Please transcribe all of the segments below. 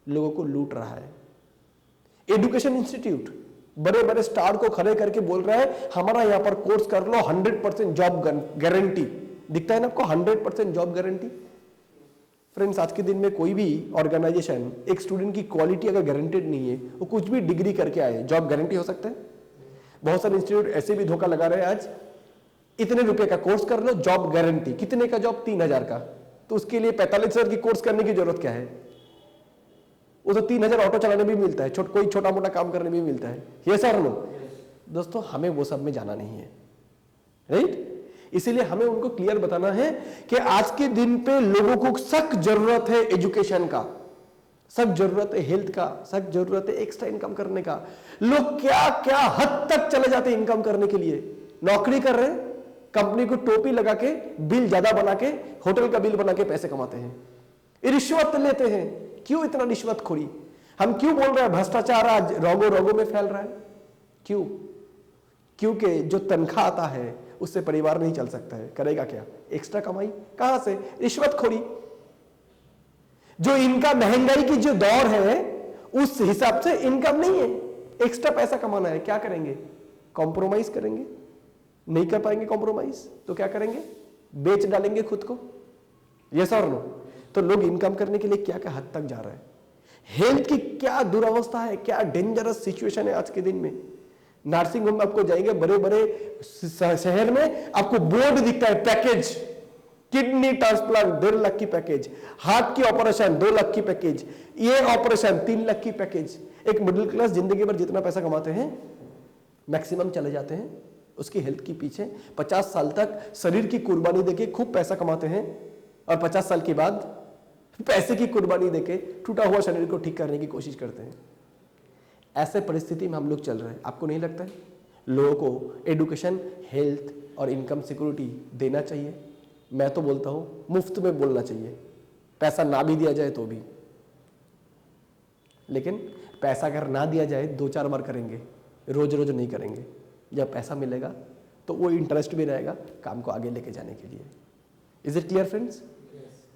लोगों को लूट रहा है। एजुकेशन इंस्टीट्यूट बड़े बड़े स्टार को खड़े करके बोल रहा है हमारा यहां पर कोर्स कर लो, 100% जॉब गारंटी। दिखता है ना आपको 100% जॉब गारंटी। फ्रेंड्स, आज के दिन में कोई भी ऑर्गेनाइजेशन एक स्टूडेंट की क्वालिटी अगर गारंटेड नहीं है, वो कुछ भी डिग्री करके आए, जॉब गारंटी हो सकता है? बहुत सारे इंस्टीट्यूट ऐसे भी धोखा लगा रहे हैं आज, इतने रुपए का कोर्स कर लो, जॉब गारंटी। कितने का जॉब? 3000 का। तो उसके लिए 45,000 की कोर्स करने की जरूरत क्या है? वो तो 3000 ऑटो चलाने भी मिलता है, कोई छोटा मोटा काम करने भी मिलता है। ये सर नो दोस्तों, हमें वो सब में जाना नहीं है, राइट? इसीलिए हमें उनको क्लियर बताना है कि आज के दिन पे लोगों को सख्त जरूरत है एजुकेशन का, सख्त जरूरत है हेल्थ का, सख्त जरूरत है एक्स्ट्रा इनकम करने का। लोग क्या क्या हद तक चले जाते हैं इनकम करने के लिए। नौकरी कर रहे हैं, कंपनी को टोपी लगा के बिल ज्यादा बना के, होटल का बिल बना के पैसे कमाते हैं, रिश्वत लेते हैं। क्यों इतना रिश्वतखोरी? हम क्यों बोल रहे हैं भ्रष्टाचार आज रोगों रोगों में फैल रहा है? क्यों? क्योंकि जो तनख्वाह आता है उससे परिवार नहीं चल सकता है। करेगा क्या? एक्स्ट्रा कमाई कहां से? रिश्वतखोरी। जो इनका महंगाई की जो दौर है उस हिसाब से इनकम नहीं है, एक्स्ट्रा पैसा कमाना है। क्या करेंगे? कॉम्प्रोमाइज करेंगे? नहीं कर पाएंगे कॉम्प्रोमाइज तो क्या करेंगे? बेच डालेंगे खुद को। यस और नो? तो लोग इनकम करने के लिए क्या क्या हद तक जा रहा है। हेल्थ की क्या दुरावस्था है, क्या डेंजरस सिचुएशन है आज के दिन में। नर्सिंग होम में आपको जाएंगे, बड़े बड़े शहर में आपको बोर्ड दिखता है, पैकेज, किडनी ट्रांसप्लांट 1.5 लाख की पैकेज, हार्ट की ऑपरेशन 2 लाख की पैकेज, ये ऑपरेशन 3 लाख की पैकेज। एक मिडिल क्लास जिंदगी भर जितना पैसा कमाते हैं मैक्सिमम चले जाते हैं उसकी हेल्थ के पीछे। 50 साल तक शरीर की कुर्बानी देके खूब पैसा कमाते हैं और 50 साल के बाद पैसे की कुर्बानी देके टूटा हुआ शरीर को ठीक करने की कोशिश करते हैं। ऐसे परिस्थिति में हम लोग चल रहे हैं। आपको नहीं लगता है लोगों को एजुकेशन, हेल्थ और इनकम सिक्योरिटी देना चाहिए? मैं तो बोलता हूं मुफ्त में बोलना चाहिए, पैसा ना भी दिया जाए तो भी। लेकिन पैसा अगर ना दिया जाए 2-4 बार करेंगे, रोज रोज नहीं करेंगे। जब पैसा मिलेगा तो वो इंटरेस्ट भी रहेगा काम को आगे लेके जाने के लिए। Is it clear friends?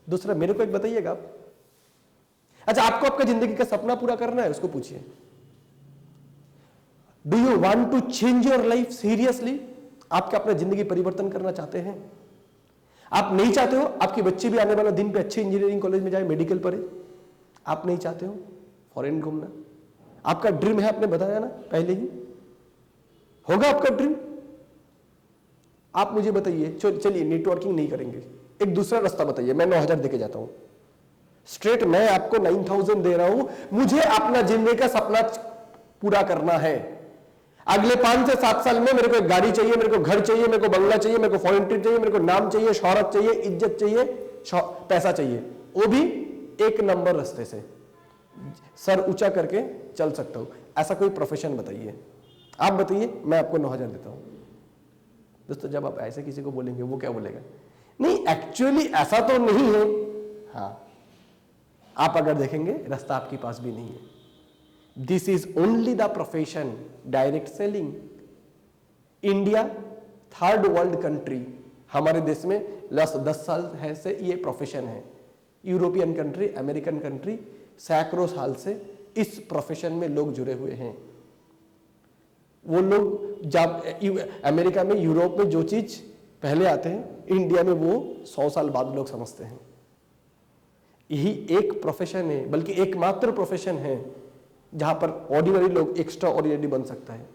दूसरा मेरे को एक बताइएगा आप, अच्छा आपको आपका जिंदगी का सपना पूरा करना है, उसको पूछिए do you want to change your life seriously? आप क्या अपना जिंदगी परिवर्तन करना चाहते हैं? आप नहीं चाहते हो आपके बच्चे भी आने वाला दिन पे अच्छे इंजीनियरिंग कॉलेज में जाए, मेडिकल पढ़े? आप नहीं चाहते हो फॉरेन घूमना? आपका ड्रीम है, आपने बताया ना पहले ही। होगा आपका ड्रीम? आप मुझे बताइए। चलिए नेटवर्किंग नहीं करेंगे, एक दूसरा रास्ता बताइए। मैं 9,000 देके जाता हूं स्ट्रेट, मैं आपको 9,000 दे रहा हूं। मुझे अपना जिंदगी का सपना पूरा करना है। अगले 5 से 7 साल में मेरे को एक गाड़ी चाहिए, मेरे को घर चाहिए, मेरे को बंगला चाहिए, मेरे को फॉरेन ट्रिप चाहिए, मेरे को नाम चाहिए, शोहरत चाहिए, इज्जत चाहिए, पैसा चाहिए, वो भी एक नंबर रास्ते से सर ऊंचा करके चल सकता हूं। ऐसा कोई प्रोफेशन बताइए, आप बताइए, मैं आपको 9,000 देता हूं। दोस्तों जब आप ऐसे किसी को बोलेंगे वो क्या बोलेगा? नहीं एक्चुअली ऐसा तो नहीं है। हाँ, आप अगर देखेंगे रास्ता आपके पास भी नहीं है। This is only the profession direct selling. India 3rd world country, हमारे देश में लास्ट 10 साल है से ये प्रोफेशन है। यूरोपियन कंट्री, अमेरिकन कंट्री सैकड़ों साल से इस प्रोफेशन में लोग जुड़े हुए हैं। वो लोग जब अमेरिका में, यूरोप में जो चीज पहले आते हैं, इंडिया में वो 100 साल बाद लोग समझते हैं। यही एक प्रोफेशन है, बल्कि एकमात्र प्रोफेशन है जहां पर ऑर्डिनरी लोग एक्स्ट्रा ऑर्डिनरी बन सकता है।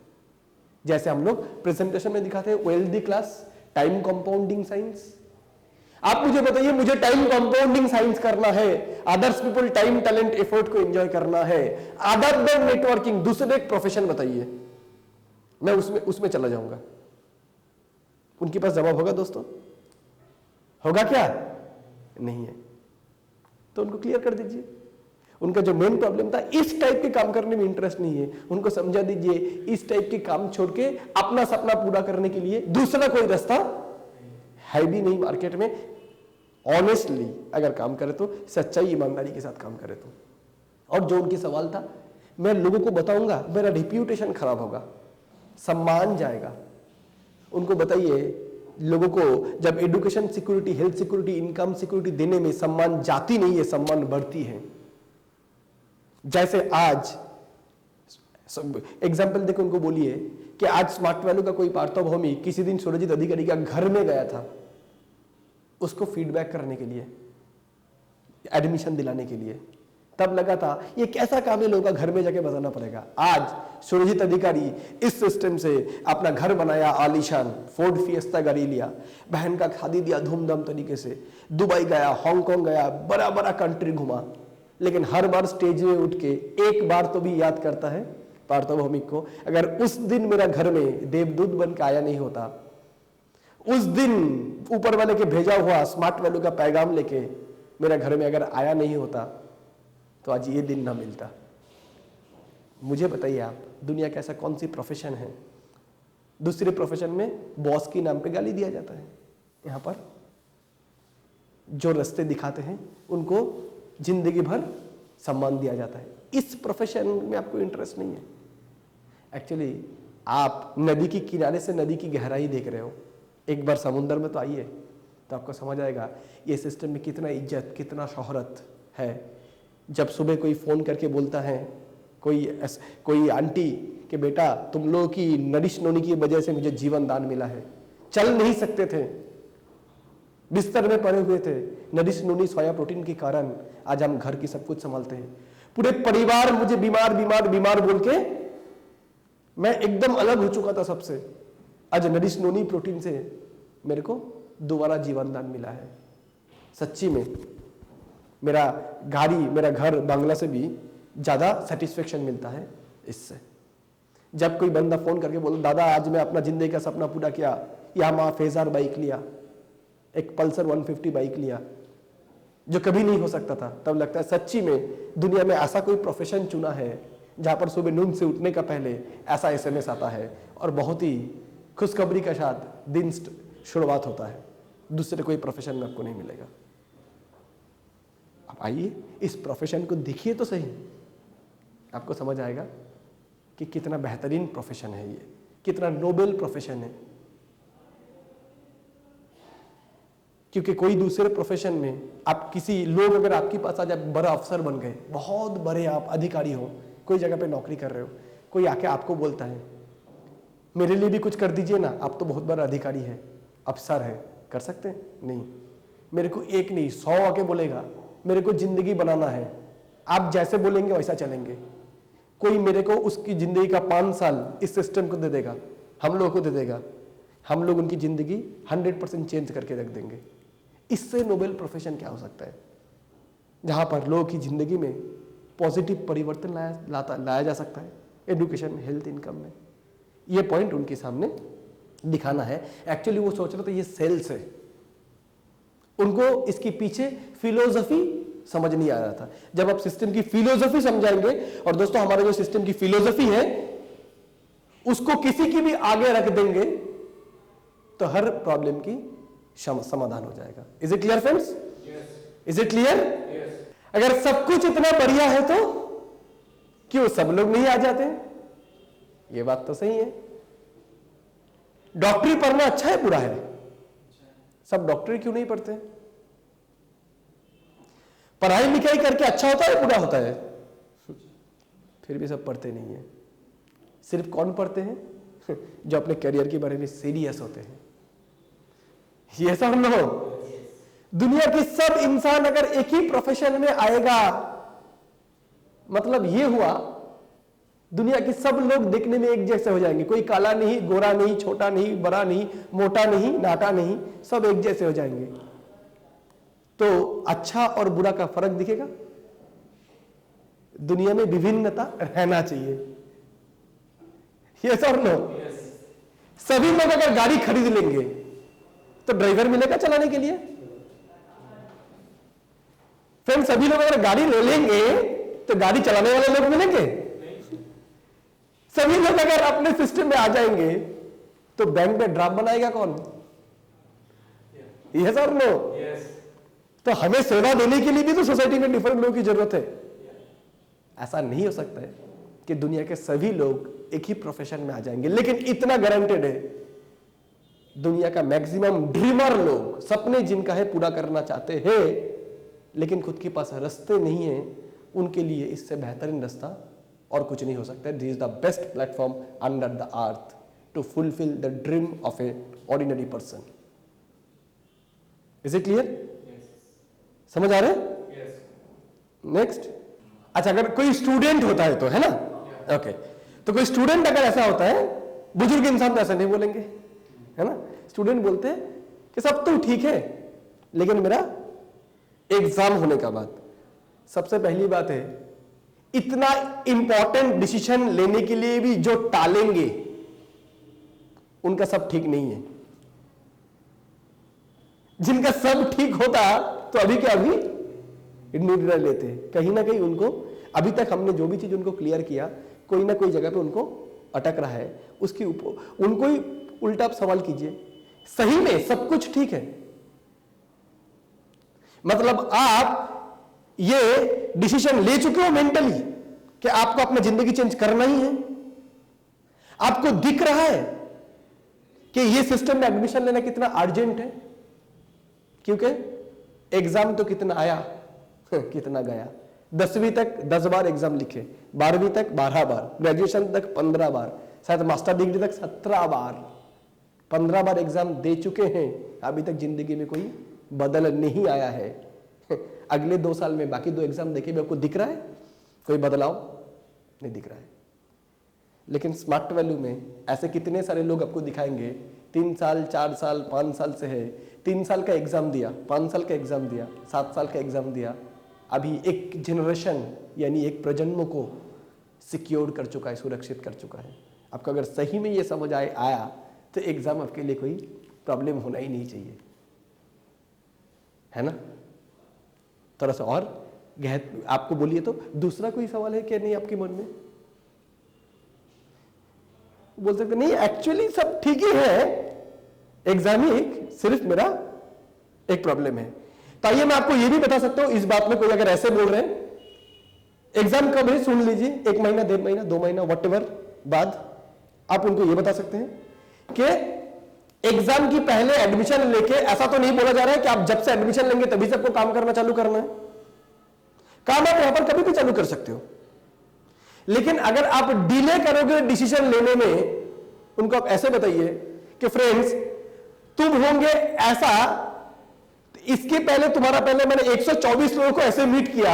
जैसे हम लोग प्रेजेंटेशन में दिखाते हैं wealthy class, time compounding science. आप मुझे बताइए, मुझे टाइम कंपाउंडिंग साइंस करना है, others people time talent effort को एंजॉय करना है, अदर देन नेटवर्किंग, दूसरे एक प्रोफेशन बताइए, मैं उसमें चला जाऊंगा। उनके पास जवाब होगा दोस्तों? होगा क्या? नहीं है। तो उनको क्लियर कर दीजिए। उनका जो मेन प्रॉब्लम था, इस टाइप के काम करने में इंटरेस्ट नहीं है, उनको समझा दीजिए इस टाइप के काम छोड़ के अपना सपना पूरा करने के लिए दूसरा कोई रास्ता है भी नहीं मार्केट में। ऑनेस्टली अगर काम करे तो, सच्चाई ईमानदारी के साथ काम करे तो। और जो उनकी सवाल था, मैं लोगों को बताऊंगा, मेरा रिप्यूटेशन खराब होगा, सम्मान जाएगा। उनको बताइए, लोगों को जब education security, health security, income security देने में सम्मान जाती नहीं है, सम्मान बढ़ती है। जैसे आज एग्जाम्पल देखो, उनको बोलिए कि आज स्मार्ट वैल्यू का कोई पार्थभौमी किसी दिन सुरजीत अधिकारी का घर में गया था उसको फीडबैक करने के लिए, एडमिशन दिलाने के लिए, तब लगा था ये कैसा काम है, लोगों का घर में जाके बताना पड़ेगा। आज सुरजीत अधिकारी इस सिस्टम से अपना घर बनाया, आलीशान फोर्ड फिएस्टा गाड़ी लिया, बहन का शादी दिया धूमधाम तरीके से, दुबई गया, हांगकांग गया, बड़ा बड़ा कंट्री घुमा, लेकिन हर बार स्टेज में उठ के एक बार तो भी याद करता है पार्थभौमिक को, अगर उस दिन मेरा घर में देवदूत बन के आया नहीं होता, उस दिन ऊपर वाले के भेजा हुआ स्मार्ट वैल्यू का पैगाम लेके मेरा घर में अगर आया नहीं होता तो आज ये दिन ना मिलता। मुझे बताइए आप, दुनिया का ऐसा कौन सी प्रोफेशन है, दूसरे प्रोफेशन में बॉस के नाम पे गाली दिया जाता है, यहां पर जो रास्ते दिखाते हैं उनको जिंदगी भर सम्मान दिया जाता है। इस प्रोफेशन में आपको इंटरेस्ट नहीं है। एक्चुअली आप नदी के किनारे से नदी की गहराई देख रहे हो, एक बार समुद्र में तो आइए तो आपको समझ आएगा ये सिस्टम में कितना इज्जत, कितना शोहरत है। जब सुबह कोई फोन करके बोलता है, कोई आंटी कि बेटा तुम लोगों की नरिश नोनी की वजह से मुझे जीवन दान मिला है, चल नहीं सकते थे, बिस्तर में पड़े हुए थे, नरिश नोनी सोया प्रोटीन के कारण आज हम घर की सब कुछ संभालते हैं। पूरे परिवार मुझे बीमार बीमार बीमार बोल के मैं एकदम अलग हो चुका था सबसे, आज नरिश नोनी प्रोटीन से मेरे को दोबारा जीवन दान मिला है। सच्ची में मेरा गाड़ी, मेरा घर, बांग्ला से भी ज्यादा सेटिस्फेक्शन मिलता है इससे। जब कोई बंदा फोन करके बोला दादा आज मैं अपना जिंदगी का सपना पूरा किया, यामाहा फेजार बाइक लिया, एक पल्सर 150 बाइक लिया, जो कभी नहीं हो सकता था, तब लगता है सच्ची में दुनिया में ऐसा कोई प्रोफेशन चुना है जहां पर सुबह नींद से उठने का पहले ऐसा एसएमएस आता है और बहुत ही खुशखबरी के साथ दिन शुरुआत होता है। दूसरे कोई प्रोफेशन में आपको नहीं मिलेगा। आप आइए इस प्रोफेशन को देखिए तो सही, आपको समझ आएगा कि कितना बेहतरीन प्रोफेशन है ये, कितना नोबेल प्रोफेशन है। क्योंकि कोई दूसरे प्रोफेशन में आप किसी लोग अगर आपके पास आज बड़ा अफसर बन गए, बहुत बड़े आप अधिकारी हो, कोई जगह पे नौकरी कर रहे हो, कोई आके आपको बोलता है मेरे लिए भी कुछ कर दीजिए ना, आप तो बहुत बड़ा अधिकारी है, अफसर है, कर सकते हैं? नहीं। मेरे को एक नहीं 100 आके बोलेगा मेरे को जिंदगी बनाना है, आप जैसे बोलेंगे वैसा चलेंगे। कोई मेरे को उसकी जिंदगी का 5 साल इस सिस्टम को दे देगा, हम लोगों को दे देगा, हम लोग उनकी जिंदगी 100% चेंज करके रख देंगे। इससे नोबेल प्रोफेशन क्या हो सकता है, जहां पर लोगों की जिंदगी में पॉजिटिव परिवर्तन लाया जा सकता है, एजुकेशन में, हेल्थ, इनकम में। ये पॉइंट उनके सामने दिखाना है। एक्चुअली वो सोच रहे थे ये सेल्स है, उनको इसके पीछे फिलोसफी समझ नहीं आ रहा था। जब आप सिस्टम की फिलोसफी समझाएंगे, और दोस्तों हमारा जो सिस्टम की फिलोसफी है उसको किसी की भी आगे रख देंगे तो हर प्रॉब्लम की समाधान हो जाएगा। Is it clear friends? Is it clear? अगर सब कुछ इतना बढ़िया है तो क्यों सब लोग नहीं आ जाते? ये बात तो सही है। डॉक्टरी पढ़ना अच्छा है बुरा है? सब डॉक्टरी क्यों नहीं पढ़ते? पढ़ाई लिखाई करके अच्छा होता है बुरा होता है? फिर भी सब पढ़ते नहीं है। सिर्फ कौन पढ़ते हैं? जो अपने करियर के बारे में सीरियस होते हैं। ये सब लोग, दुनिया के सब इंसान अगर एक ही प्रोफेशन में आएगा, मतलब ये हुआ दुनिया के सब लोग देखने में एक जैसे हो जाएंगे। कोई काला नहीं, गोरा नहीं, छोटा नहीं, बड़ा नहीं, मोटा नहीं, नाटा नहीं, सब एक जैसे हो जाएंगे। तो अच्छा और बुरा का फर्क दिखेगा? दुनिया में विभिन्नता रहना चाहिए। ये सब लोग, सभी लोग अगर गाड़ी खरीद लेंगे तो ड्राइवर मिलेगा चलाने के लिए? फ्रेंड, सभी लोग अगर गाड़ी ले लेंगे तो गाड़ी चलाने वाले लोग मिलेंगे? सभी लोग अगर अपने सिस्टम में आ जाएंगे तो बैंक में ड्राफ्ट बनाएगा कौन? ये सब लोग। तो हमें सेवा देने के लिए भी तो सोसाइटी में डिफरेंट लोगों की जरूरत है। ऐसा नहीं हो सकता है कि दुनिया के सभी लोग एक ही प्रोफेशन में आ जाएंगे। लेकिन इतना गारंटेड है, दुनिया का मैक्सिमम ड्रीमर लोग, सपने जिनका है पूरा करना चाहते हैं, लेकिन खुद के पास रास्ते नहीं है, उनके लिए इससे बेहतरीन रास्ता और कुछ नहीं हो सकता। This is the best platform under the earth to fulfil the dream of a ordinary person. Is it clear? समझ आ रहे हैं? नेक्स्ट। अच्छा, अगर कोई स्टूडेंट होता है तो, है ना? ओके, तो कोई स्टूडेंट अगर ऐसा होता है, बुजुर्ग इंसान तो ऐसा नहीं बोलेंगे, है ना? स्टूडेंट बोलते हैं कि सब तो ठीक है, लेकिन मेरा एग्जाम होने का बाद सबसे पहली बात है, इतना इंपॉर्टेंट डिसीजन लेने के लिए भी जो टालेंगे उनका सब ठीक नहीं है। जिनका सब ठीक होता तो अभी के अभी निर्णय लेते हैं। कहीं ना कहीं उनको अभी तक हमने जो भी चीज उनको क्लियर किया, कोई ना कोई जगह पे उनको अटक रहा है, उसके ऊपर उनको ही उल्टा आप सवाल कीजिए, सही में सब कुछ ठीक है? मतलब आप ये डिसीजन ले चुके हो मेंटली कि आपको अपना जिंदगी चेंज करना ही है, आपको दिख रहा है कि ये सिस्टम में एडमिशन लेना कितना अर्जेंट है, क्योंकि एग्जाम तो कितना आया कितना गया। 10वीं तक 10 बार एग्जाम लिखे, 12वीं तक 12 बार, ग्रेजुएशन तक 15 बार, शायद मास्टर डिग्री तक 17 बार, 15 बार एग्जाम दे चुके हैं, अभी तक जिंदगी में कोई बदल नहीं आया है। अगले 2 साल में बाकी 2 एग्जाम देखे भी आपको दिख रहा है कोई बदलाव? नहीं दिख रहा है। लेकिन स्मार्ट वैल्यू में ऐसे कितने सारे लोग आपको दिखाएंगे, 3 साल 4 साल 5 साल से है, 3 साल का एग्जाम दिया, 5 साल का एग्जाम दिया, 7 साल का एग्जाम दिया, अभी एक जनरेशन यानी एक प्रजन्म को सिक्योर कर चुका है, सुरक्षित कर चुका है। आपको अगर सही में ये समझ आया तो एग्जाम आपके लिए कोई प्रॉब्लम होना ही नहीं चाहिए, है ना? थोड़ा सा और आपको बोलिए तो दूसरा कोई सवाल है क्या नहीं आपके मन में? बोल सकते नहीं, एक्चुअली सब ठीक ही है, एग्जाम ही सिर्फ मेरा एक प्रॉब्लम है। तो आइए मैं आपको यह भी बता सकता हूं, इस बात में कोई अगर ऐसे बोल रहे हैं एग्जाम कब है सुन लीजिए, 1 महीना 1.5 महीना 2 महीना व्हाटएवर बाद, आप उनको यह बता सकते हैं कि एग्जाम की पहले एडमिशन लेके, ऐसा तो नहीं बोला जा रहा है कि आप जब से एडमिशन लेंगे तभी सबको काम करना चालू करना है। काम आप यहां पर कभी भी चालू कर सकते हो, लेकिन अगर आप डिले करोगे डिसीजन लेने में, उनको आप ऐसे बताइए कि फ्रेंड्स तुम होंगे ऐसा, इसके पहले तुम्हारा पहले मैंने 124 लोगों को ऐसे मीट किया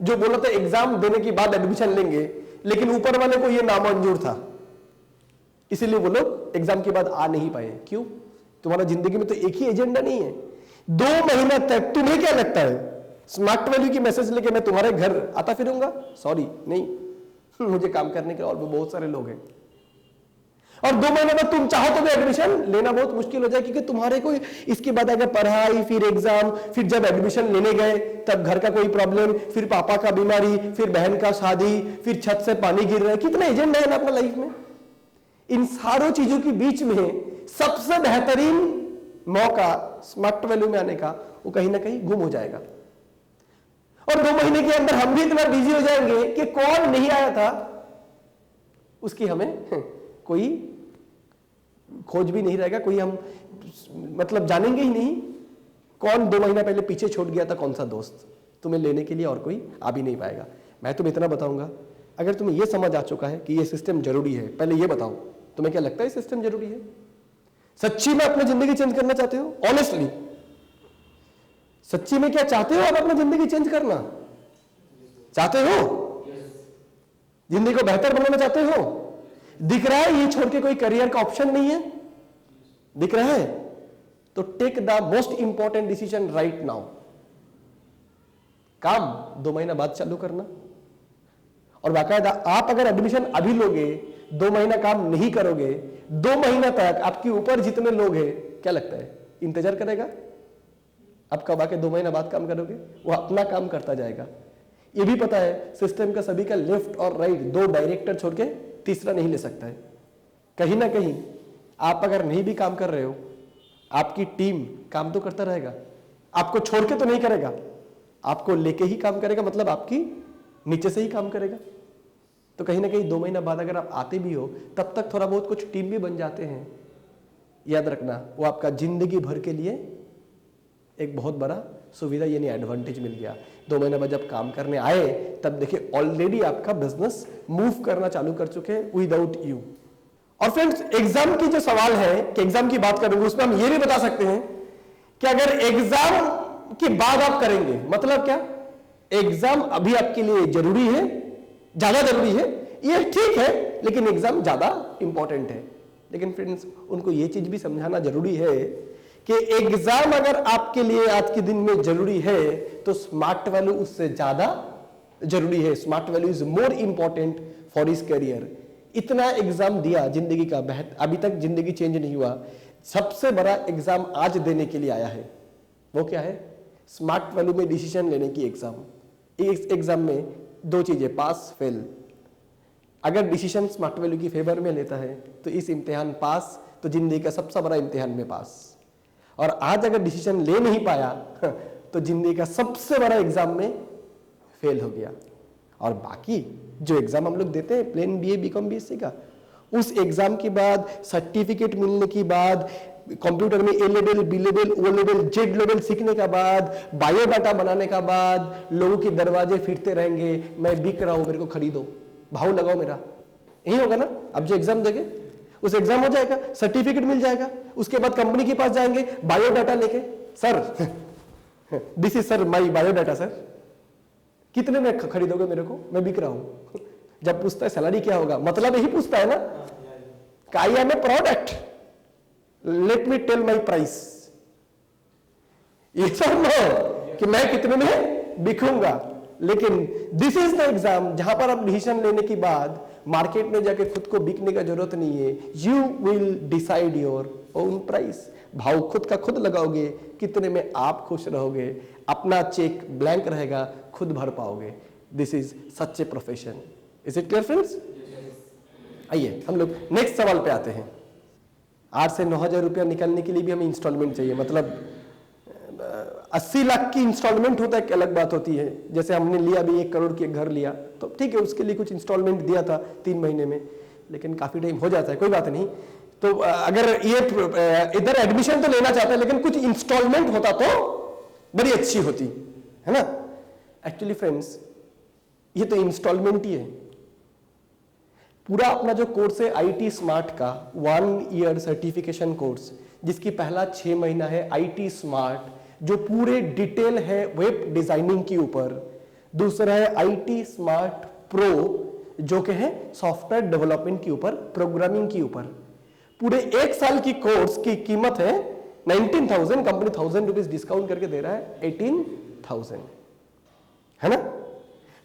जो बोला था एग्जाम देने के बाद एडमिशन लेंगे, लेकिन ऊपर वाले को यह नामंजूर था, इसीलिए वो लोग एग्जाम के बाद आ नहीं पाए। क्यों? तुम्हारा जिंदगी में तो एक ही एजेंडा नहीं है। 2 महीना तक तुम्हें क्या लगता है स्मार्ट वैल्यू की मैसेज लेके मैं तुम्हारे घर आता फिरूंगा? सॉरी, नहीं, मुझे काम करने के और भी बहुत सारे लोग हैं। और 2 महीने बाद तुम चाहो तो भी एडमिशन लेना बहुत मुश्किल हो जाए, क्योंकि तुम्हारे कोई इसके बाद अगर पढ़ाई, फिर एग्जाम, फिर जब एडमिशन लेने गए तब घर का कोई प्रॉब्लम, फिर पापा का बीमारी, फिर बहन का शादी, फिर छत से पानी गिर रहा है, कितना एजेंडा है ना अपना लाइफ में। इन सारों चीजों के बीच में सबसे बेहतरीन मौका स्मार्ट वैल्यू में आने का वो कहीं ना कहीं गुम हो जाएगा। और 2 महीने के अंदर हम भी इतना बिजी हो जाएंगे कि कौन नहीं आया था उसकी हमें कोई खोज भी नहीं रहेगा, कोई हम मतलब जानेंगे ही नहीं कौन 2 महीना पहले पीछे छोड़ गया था, कौन सा दोस्त तुम्हें लेने के लिए और कोई आ भी नहीं पाएगा। मैं तुम्हें इतना बताऊंगा, अगर तुम्हें यह समझ आ चुका है कि यह सिस्टम जरूरी है, पहले यह बताओ तुम्हें क्या लगता है सिस्टम जरूरी है? सच्ची में अपनी जिंदगी चेंज करना चाहते हो? ऑनेस्टली सच्ची में क्या चाहते हो आप? अपनी जिंदगी चेंज करना चाहते हो? जिंदगी को बेहतर बनाना चाहते हो? दिख रहा है ये छोड़ के कोई करियर का ऑप्शन नहीं है? दिख रहा है? तो take the most important decision right now. काम 2 महीना बाद चालू करना, और बाकायदा आप अगर एडमिशन अभी लोगे, 2 महीना काम नहीं करोगे, 2 महीना तक आपके ऊपर जितने लोग हैं, क्या लगता है इंतजार करेगा? आप कब आके 2 महीना बाद काम करोगे? वो अपना काम करता जाएगा। ये भी पता है सिस्टम का सभी का लेफ्ट और राइट 2 डायरेक्टर छोड़ के तीसरा नहीं ले सकता है। कहीं ना कहीं आप अगर नहीं भी काम कर रहे हो, आपकी टीम काम तो करता रहेगा, आपको छोड़ के तो नहीं करेगा, आपको लेके ही काम करेगा, मतलब आपकी नीचे से ही काम करेगा। तो कहीं ना कहीं 2 महीना बाद अगर आप आते भी हो, तब तक थोड़ा बहुत कुछ टीम भी बन जाते हैं। याद रखना, वो आपका जिंदगी भर के लिए एक बहुत बड़ा सुविधा यानी एडवांटेज मिल गया। 2 महीने बाद जब काम करने आए तब देखिए ऑलरेडी आपका बिजनेस मूव करना चालू कर चुके हैं विदाउट यू। और फ्रेंड्स, एग्जाम की जो सवाल है कि एग्जाम की बात करेंगे, उसमें हम ये भी बता सकते हैं कि अगर एग्जाम के बाद आप करेंगे, मतलब क्या, एग्जाम अभी आपके लिए जरूरी है, ज्यादा जरूरी है, ये ठीक है, लेकिन एग्जाम ज्यादा इंपॉर्टेंट है। लेकिन फ्रेंड्स, उनको ये चीज भी समझाना जरूरी है कि एग्जाम अगर आपके लिए आज के दिन में जरूरी है तो स्मार्ट वैल्यू उससे ज्यादा जरूरी है। Smart value is more important for his career. इतना एग्जाम दिया जिंदगी का, अभी तक जिंदगी चेंज नहीं हुआ, सबसे बड़ा एग्जाम आज देने के लिए आया है। वो क्या है? स्मार्ट वैल्यू में डिसीजन लेने की एग्जाम। इस एग्जाम में 2 चीजें, पास फेल। अगर डिसीजन स्मार्ट वैल्यू की फेवर में लेता है तो इस इम्तिहान पास, तो जिंदगी का सबसे बड़ा इम्तिहान में पास। और आज अगर डिसीजन ले नहीं पाया तो जिंदगी का सबसे बड़ा एग्जाम में फेल हो गया। और बाकी जो एग्जाम हम लोग देते हैं प्लेन बीए बीकॉम बीएससी का, उस एग्जाम के बाद सर्टिफिकेट मिलने के बाद, कंप्यूटर में A level B level O level Z level सीखने का बाद, बायोडाटा बनाने का बाद, लोगों के दरवाजे फिरते रहेंगे, मैं बिक रहा हूं, मेरे को खरीदो, भाव लगाओ मेरा। यही होगा ना? अब जो एग्जाम देंगे उस एग्जाम हो जाएगा, सर्टिफिकेट मिल जाएगा, उसके बाद कंपनी के पास जाएंगे बायोडाटा लेके, sir this is sir my biodata sir, कितने में खरीदोगे मेरे को, मैं बिक रहा हूं। जब पूछता है सैलरी क्या होगा, मतलब यही पूछता है ना, I am a product, let me tell my price. ये सब नो कि मैं कितने में बिकूंगा। लेकिन दिस इज द एग्जाम जहां पर आप डिसीजन लेने के बाद मार्केट में जाके खुद को बिकने का जरूरत नहीं है। You will decide your own price. भाव खुद का खुद लगाओगे, कितने में आप खुश रहोगे, अपना चेक ब्लैंक रहेगा, खुद भर पाओगे। This is such a profession. Is it clear friends? आइए हम लोग नेक्स्ट सवाल पे आते हैं। 8 से 9,000 रुपया निकालने के लिए भी हमें इंस्टॉलमेंट चाहिए, मतलब 80 लाख की इंस्टॉलमेंट होता है, एक अलग बात होती है। जैसे हमने लिया भी 1 करोड़ की घर लिया, तो ठीक है, उसके लिए कुछ इंस्टॉलमेंट दिया था 3 महीने में, लेकिन काफी टाइम हो जाता है, कोई बात नहीं। तो अगर ये इधर एडमिशन तो लेना चाहते हैं, लेकिन कुछ इंस्टॉलमेंट होता तो बड़ी अच्छी होती है ना। एक्चुअली फ्रेंड्स, ये तो इंस्टॉलमेंट ही है। पूरा अपना जो कोर्स है आईटी स्मार्ट का 1 ईयर सर्टिफिकेशन कोर्स, जिसकी पहला 6 महीना है आईटी स्मार्ट, जो पूरे डिटेल है वेब डिजाइनिंग के ऊपर। दूसरा है आईटी स्मार्ट प्रो, जो कि है सॉफ्टवेयर डेवलपमेंट के ऊपर, प्रोग्रामिंग के ऊपर। पूरे 1 साल की कोर्स की कीमत है 19,000, कंपनी 1,000 रुपीज डिस्काउंट करके दे रहा है 18,000, है ना।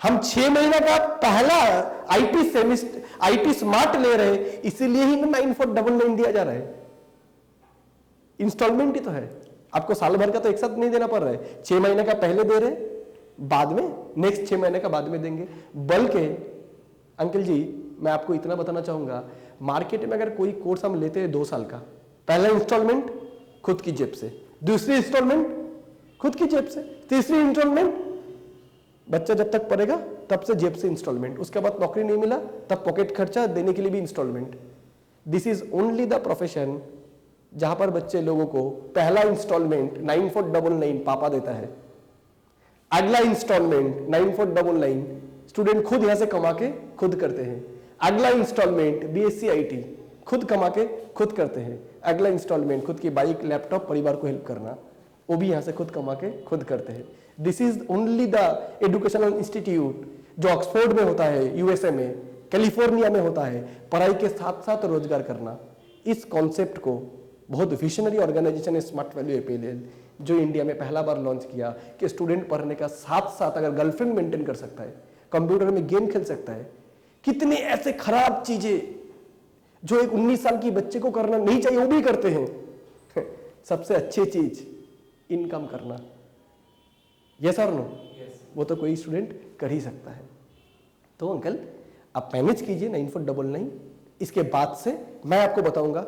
हम 6 महीने का पहला आईटी सेमेस्टर आईटी स्मार्ट ले रहे हैं, इसीलिए ही 9499 दिया जा रहा है। इंस्टॉलमेंट ही तो है, आपको साल भर का तो एक साथ नहीं देना पड़ रहा है। 6 महीने का पहले दे रहे, बाद में नेक्स्ट 6 महीने का बाद में देंगे। बल्कि अंकल जी, मैं आपको इतना बताना चाहूंगा, मार्केट में अगर कोई कोर्स हम लेते हैं 2 साल का, पहला इंस्टॉलमेंट खुद की जेब से, दूसरी इंस्टॉलमेंट खुद की जेब से, तीसरी इंस्टॉलमेंट बच्चा जब तक पढ़ेगा तब से जेब से इंस्टॉलमेंट, उसके बाद नौकरी नहीं मिला तब पॉकेट खर्चा देने के लिए भी instalment. This is only the profession जहां पर बच्चे लोगों को पहला इंस्टॉलमेंट 9499 पापा देता है, अगला इंस्टॉलमेंट 9499 स्टूडेंट खुद यहां से कमा के खुद करते हैं, अगला इंस्टॉलमेंट बीएससी आईटी खुद कमा के खुद करते हैं, अगला इंस्टॉलमेंट खुद की बाइक लैपटॉप परिवार को हेल्प करना, वो भी यहां से खुद कमा के खुद करते हैं। This is only the educational institute जो ऑक्सफोर्ड में होता है, यूएसए में, कैलिफोर्निया में होता है, पढ़ाई के साथ साथ रोजगार करना। इस कॉन्सेप्ट को बहुत विशनरी ऑर्गेनाइजेशन है स्मार्ट वैल्यू एपीएलएल, जो इंडिया में पहला बार लॉन्च किया कि स्टूडेंट पढ़ने का साथ साथ अगर गर्लफ्रेंड मेंटेन कर सकता है, कंप्यूटर में गेम खेल सकता है, कितने ऐसे खराब चीजें जो एक 19 साल की बच्चे को करना नहीं चाहिए वो भी करते हैं। सबसे अच्छी चीज इनकम करना, यस और नो? वो तो कोई स्टूडेंट कर ही सकता है। तो अंकल आप मैनेज कीजिए 9499। इसके बाद से मैं आपको बताऊंगा,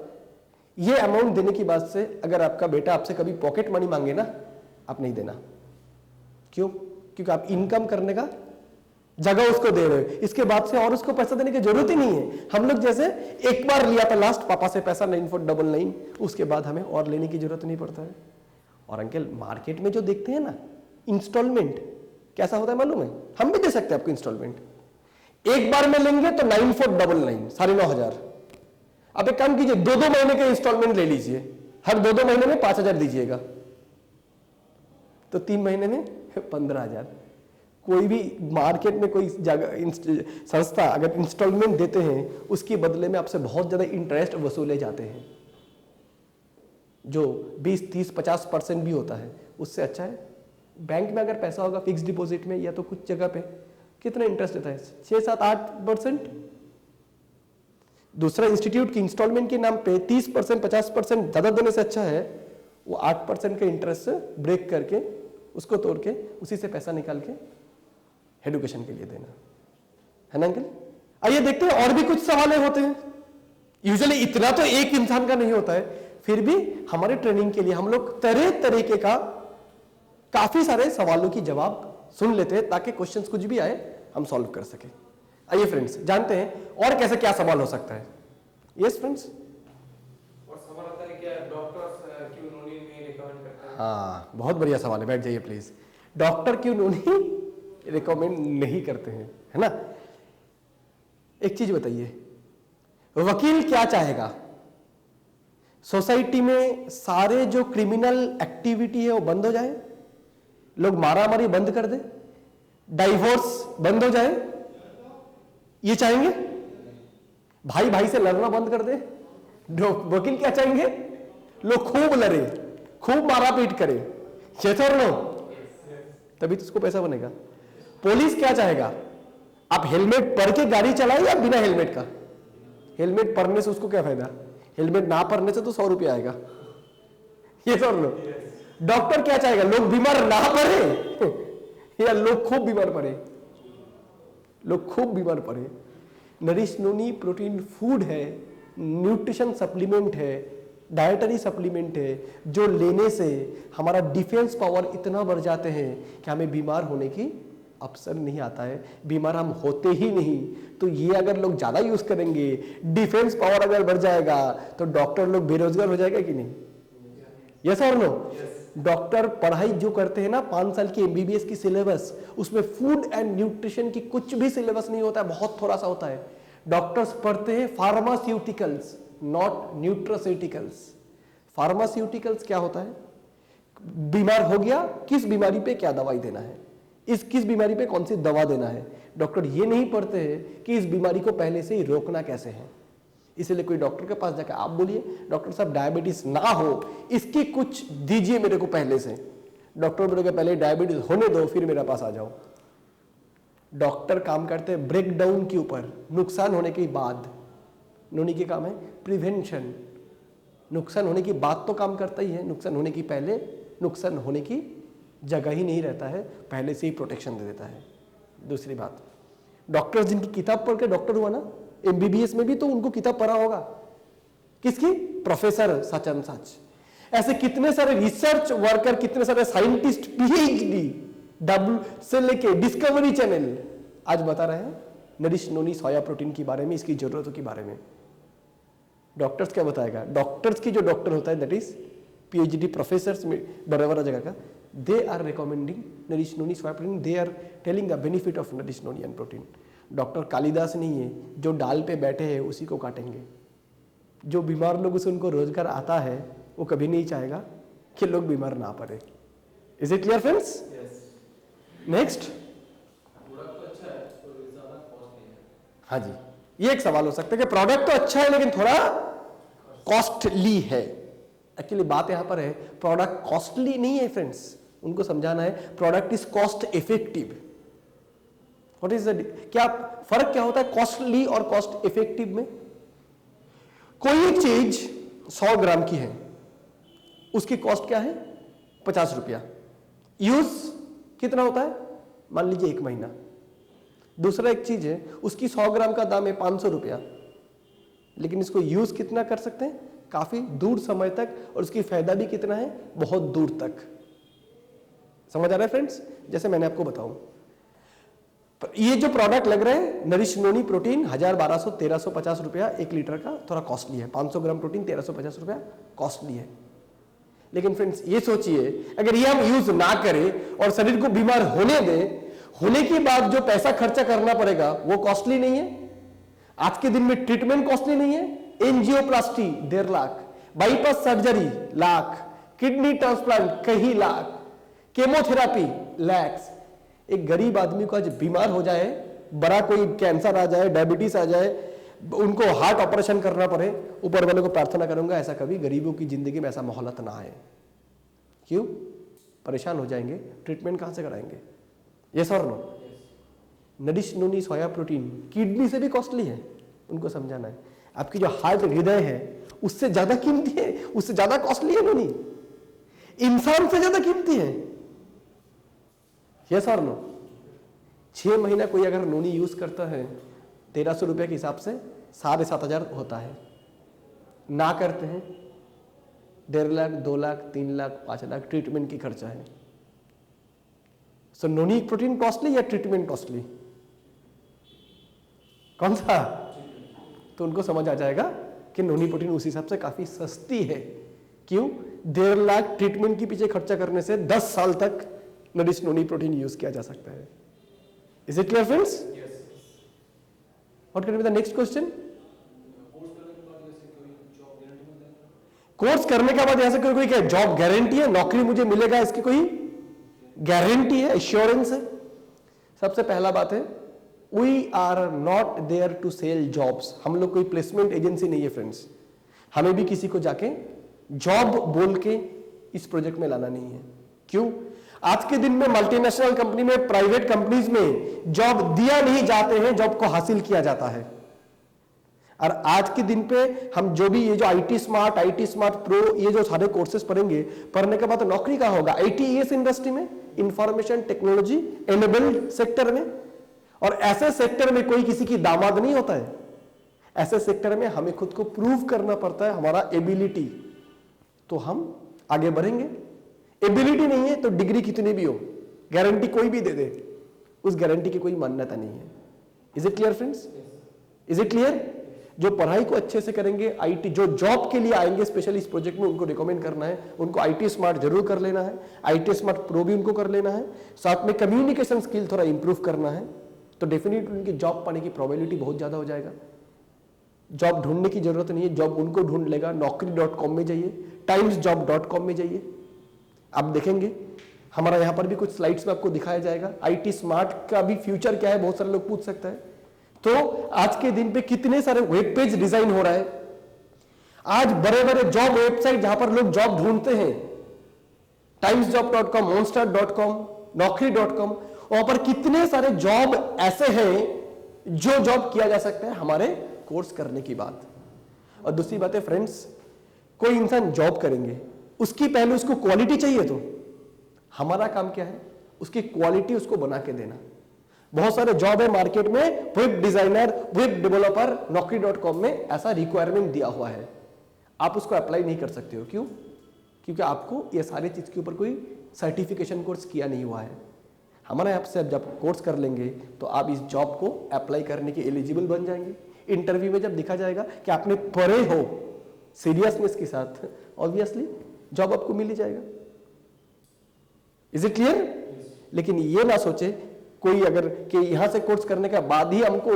ये अमाउंट देने की बात से अगर आपका बेटा आपसे कभी पॉकेट मनी मांगे ना, आप नहीं देना। क्यों? क्योंकि आप इनकम करने का जगह उसको दे रहे हो, इसके बाद से और उसको पैसा देने की जरूरत ही नहीं है। हम लोग जैसे एक बार लिया था लास्ट पापा से पैसा 9499, उसके बाद हमें और लेने की जरूरत नहीं पड़ता है। और अंकल मार्केट में जो देखते हैं ना इंस्टॉलमेंट, कैसा होता है मालूम है? हम भी दे सकते हैं आपको इंस्टॉलमेंट, एक बार में लेंगे तो 9499, 9,500। आप एक काम कीजिए, 2-2 महीने के इंस्टॉलमेंट ले लीजिए, हर 2-2 महीने में 5,000 दीजिएगा, तो 3 महीने में 15,000। कोई भी मार्केट में कोई संस्था अगर इंस्टॉलमेंट देते हैं, उसके बदले में आपसे बहुत ज्यादा इंटरेस्ट वसूले जाते हैं, जो 20, 30, 50% भी होता है। उससे अच्छा है बैंक में अगर पैसा होगा फिक्स डिपॉजिट में, या तो कुछ जगह पे कितना इंटरेस्ट देता है, 6, 7, 8%। दूसरा इंस्टीट्यूट की इंस्टॉलमेंट के नाम पे 30%, 50% ज्यादा देने से अच्छा है वो 8% के इंटरेस्ट से ब्रेक करके, उसको तोड़ के, उसी से पैसा निकाल के एजुकेशन के लिए देना, है ना अंकल? आइए देखते हैं और भी कुछ सवाल होते हैं। यूजुअली इतना तो एक इंसान का नहीं होता है, फिर भी हमारे ट्रेनिंग के लिए हम लोग तरह तरीके का काफी सारे सवालों की जवाब सुन लेते हैं, ताकि क्वेश्चंस कुछ भी आए हम सॉल्व कर सके। आइए फ्रेंड्स जानते हैं और कैसे क्या सवाल हो सकता है। यस फ्रेंड्स, और सवाल आता है क्या डॉक्टर्स क्यों नोनी नहीं रिकमेंड करते हैं? हाँ, बहुत बढ़िया सवाल है, बैठ जाइए प्लीज। डॉक्टर क्यों नोनी रिकमेंड नहीं करते हैं, है ना? एक चीज बताइए, वकील क्या चाहेगा? सोसाइटी में सारे जो क्रिमिनल एक्टिविटी है वो बंद हो जाए, लोग मारामारी बंद कर दे, डाइवोर्स बंद हो जाए, ये चाहेंगे? भाई भाई से लड़ना बंद कर दे? वकील क्या चाहेंगे? लोग खूब लड़े, खूब मारापीट करे, ये तो लो, तभी तो उसको पैसा बनेगा। पुलिस क्या चाहेगा? आप हेलमेट पहन के गाड़ी चलाए या बिना हेलमेट का? हेलमेट पहनने से उसको क्या फायदा? हेलमेट ना पहनने से तो 100 रुपया आएगा, ये तो लो। डॉक्टर क्या चाहेगा? लोग बीमार ना पड़े या लोग खूब बीमार पड़े? लोग खूब बीमार पड़े। नरिश नोनी प्रोटीन फूड है, न्यूट्रिशन सप्लीमेंट है, डाइटरी सप्लीमेंट है, जो लेने से हमारा डिफेंस पावर इतना बढ़ जाते हैं कि हमें बीमार होने की अवसर नहीं आता है, बीमार हम होते ही नहीं। तो ये अगर लोग ज्यादा यूज करेंगे, डिफेंस पावर अगर बढ़ जाएगा, तो डॉक्टर लोग बेरोजगार हो जाएगा कि नहीं? यस और नो? डॉक्टर पढ़ाई जो करते हैं ना 5 साल की एमबीबीएस की सिलेबस, उसमें फूड एंड न्यूट्रिशन की कुछ भी सिलेबस नहीं होता है, बहुत थोड़ा सा होता है। डॉक्टर्स पढ़ते हैं फार्मास्यूटिकल्स, नॉट न्यूट्रास्यूटिकल्स। फार्मास्यूटिकल्स क्या होता है? बीमार हो गया, किस बीमारी पे क्या दवाई देना है, किस बीमारी पे कौन सी दवा देना है। डॉक्टर ये नहीं पढ़ते हैं कि इस बीमारी को पहले से ही रोकना कैसे है। इसलिए कोई डॉक्टर के पास जाकर आप बोलिए डॉक्टर साहब डायबिटीज ना हो, इसकी कुछ दीजिए मेरे को पहले से। डॉक्टर बोलेगा पहले डायबिटीज होने दो फिर मेरे पास आ जाओ। डॉक्टर काम करते हैं ब्रेक डाउन के ऊपर, नुकसान होने के बाद। नोनी के काम है प्रिवेंशन। नुकसान होने की बात तो काम करता ही है, नुकसान होने की पहले, नुकसान होने की जगह ही नहीं रहता है, पहले से ही प्रोटेक्शन दे देता है। दूसरी बात, डॉक्टर्स जिनकी किताब पढ़ के डॉक्टर हुआ ना, एमबीबीएस में भी तो उनको किताब पढ़ा होगा, किसकी? प्रोफेसर सचन सच। ऐसे कितने सारे रिसर्च वर्कर, कितने सारे साइंटिस्ट, पीएचडी, डब्ल्यू से लेके डिस्कवरी चैनल आज बता रहे हैं नरिश नोनी सोया प्रोटीन के बारे में, इसकी जरूरतों के बारे में। डॉक्टर्स क्या बताएगा? डॉक्टर्स की जो डॉक्टर होता है दैट इज पीएचडी प्रोफेसर में बड़ा बड़ा जगह का, they are recommending nourish noni soya protein, they are telling the benefit of nourish noni and protein। Doctor Kalidas नहीं है, जो डाल पे बैठे हैं उसी को काटेंगे। जो बीमार लोग से उनको रोजगार आता है वो कभी नहीं चाहेगा कि लोग बीमार ना पड़े। Is it clear friends? Next, हाँ जी, ये एक सवाल हो सकता है कि प्रोडक्ट तो अच्छा है लेकिन थोड़ा कॉस्टली है। एक्चुअली बात यहां पर है प्रोडक्ट कॉस्टली नहीं है फ्रेंड्स, उनको समझाना है product is cost effective. What is the, क्या फर्क क्या होता है कॉस्टली और कॉस्ट इफेक्टिव में? कोई एक चीज 100 ग्राम की है, उसकी कॉस्ट क्या है? 50 रुपया। यूज कितना होता है? मान लीजिए 1 महीना। दूसरा एक चीज है उसकी 100 ग्राम का दाम है 500 रुपया, लेकिन इसको यूज कितना कर सकते हैं? काफी दूर समय तक, और उसकी फायदा भी कितना है? बहुत दूर तक। समझ आ रहा है फ्रेंड्स? जैसे मैंने आपको बताऊं, ये जो प्रोडक्ट लग रहा है नरिश नोनी प्रोटीन 1200 1350 रुपया 1 लीटर का, थोड़ा कॉस्टली है। 500 ग्राम प्रोटीन 1350 रुपया कॉस्टली है। लेकिन फ्रेंड्स ये सोचिए, अगर ये हम यूज ना करें और शरीर को बीमार होने दें, होने के बाद जो पैसा खर्चा करना पड़ेगा वो कॉस्टली नहीं है। आज के दिन में ट्रीटमेंट कॉस्टली नहीं है। Angioplasty 1.5 lakh, bypass surgery lakh, kidney transplant कई लाख, केमोथेरापी लैक्स। एक गरीब आदमी को आज बीमार हो जाए, बड़ा कोई कैंसर आ जाए, डायबिटीज आ जाए, उनको हार्ट ऑपरेशन करना पड़े, ऊपर वाले को प्रार्थना करूंगा ऐसा कभी गरीबों की जिंदगी में ऐसा मोहलत ना आए। क्यों? परेशान हो जाएंगे, ट्रीटमेंट कहां से कराएंगे? यस और नो? नडिश नोनी सोया प्रोटीन किडनी से भी कॉस्टली है, उनको समझाना है। आपकी जो हार्ट हृदय है उससे ज्यादा कीमती है, उससे ज्यादा कॉस्टली है नोनी, इंसान से ज्यादा कीमती है। यस और नो? 6 महीना कोई अगर नोनी यूज करता है 1300 रुपए के हिसाब से 7,500 होता है। ना करते हैं 1.5 लाख, 2 लाख, 3 लाख, 5 लाख ट्रीटमेंट की खर्चा है। सो नोनी प्रोटीन कॉस्टली या ट्रीटमेंट कॉस्टली? कौन सा? तो उनको समझ आ जाएगा कि नोनी प्रोटीन उस हिसाब से काफी सस्ती है। क्यों? 1.5 लाख ट्रीटमेंट के पीछे खर्चा करने से 10 साल तक नरिश नोनी प्रोटीन यूज किया जा सकता है। Is it clear friends? What can be the next question? Course करने के बाद यहां से कोई क्या जॉब गारंटी है, नौकरी मुझे मिलेगा, इसकी कोई गारंटी है, एश्योरेंस है? सबसे पहला बात है, we are not there to sell jobs. हम लोग कोई प्लेसमेंट एजेंसी नहीं है फ्रेंड्स। हमें भी किसी को जाके जॉब बोल के इस प्रोजेक्ट में लाना नहीं है। क्यों? आज के दिन में मल्टीनेशनल कंपनी में, प्राइवेट कंपनीज में जॉब दिया नहीं जाते हैं, जॉब को हासिल किया जाता है। और आज के दिन पे हम जो भी ये जो IT स्मार्ट प्रो, ये जो सारे कोर्सेज पढ़ेंगे, पढ़ने के बाद नौकरी कहां होगा? ITES इंडस्ट्री में, इंफॉर्मेशन टेक्नोलॉजी एनेबल्ड सेक्टर में। और ऐसे सेक्टर में कोई किसी की दामाद नहीं होता है। ऐसे सेक्टर में हमें खुद को प्रूव करना पड़ता है, हमारा एबिलिटी, तो हम आगे बढ़ेंगे। एबिलिटी नहीं है तो डिग्री कितनी भी हो, गारंटी कोई भी दे दे, उस गारंटी की कोई मान्यता नहीं है। Is it clear friends? Is it clear? जो पढ़ाई को अच्छे से करेंगे, IT जो जॉब के लिए आएंगे स्पेशली इस प्रोजेक्ट में, उनको रिकमेंड करना है, उनको IT स्मार्ट जरूर कर लेना है, IT स्मार्ट प्रो भी उनको कर लेना है, साथ में कम्युनिकेशन स्किल थोड़ा इंप्रूव करना है, तो डेफिनेटली उनकी जॉब पाने की प्रोबेबिलिटी बहुत ज्यादा हो जाएगा। जॉब ढूंढने की जरूरत नहीं है, जॉब उनको ढूंढ लेगा। naukri.com में जाइए, timesjob.com में जाइए, आप देखेंगे हमारा यहां पर भी कुछ स्लाइड्स में आपको दिखाया जाएगा। IT स्मार्ट का भी फ्यूचर क्या है, बहुत सारे लोग पूछ सकते हैं। तो आज के दिन पे कितने सारे वेब पेज डिजाइन हो रहा है। आज बड़े बड़े जॉब वेबसाइट जहां पर लोग जॉब ढूंढते हैं, timesjob.com, monster.com, naukri.com, वहां पर कितने सारे जॉब ऐसे हैं जो जॉब किया जा सकता है हमारे कोर्स करने की बात। और दूसरी बात है फ्रेंड्स, कोई इंसान जॉब करेंगे, उसकी पहले उसको क्वालिटी चाहिए, तो हमारा काम क्या है? उसकी क्वालिटी उसको बना के देना। बहुत सारे जॉब है मार्केट में, web designer, web developer, naukri.com में ऐसा रिक्वायरमेंट दिया हुआ है, आप उसको अप्लाई नहीं कर सकते हो। क्यों? क्योंकि आपको ये सारी चीज के ऊपर कोई सर्टिफिकेशन कोर्स किया नहीं हुआ है। हमारे यहाँ से जब कोर्स कर लेंगे तो आप इस जॉब को अप्लाई करने के एलिजिबल बन जाएंगे। इंटरव्यू में जब दिखा जाएगा कि आपने पढ़े हो सीरियसनेस के साथ, ऑब्वियसली जॉब आपको मिल ही जाएगा। Is it clear? लेकिन ये ना सोचे कोई अगर कि यहां से कोर्स करने के बाद ही हमको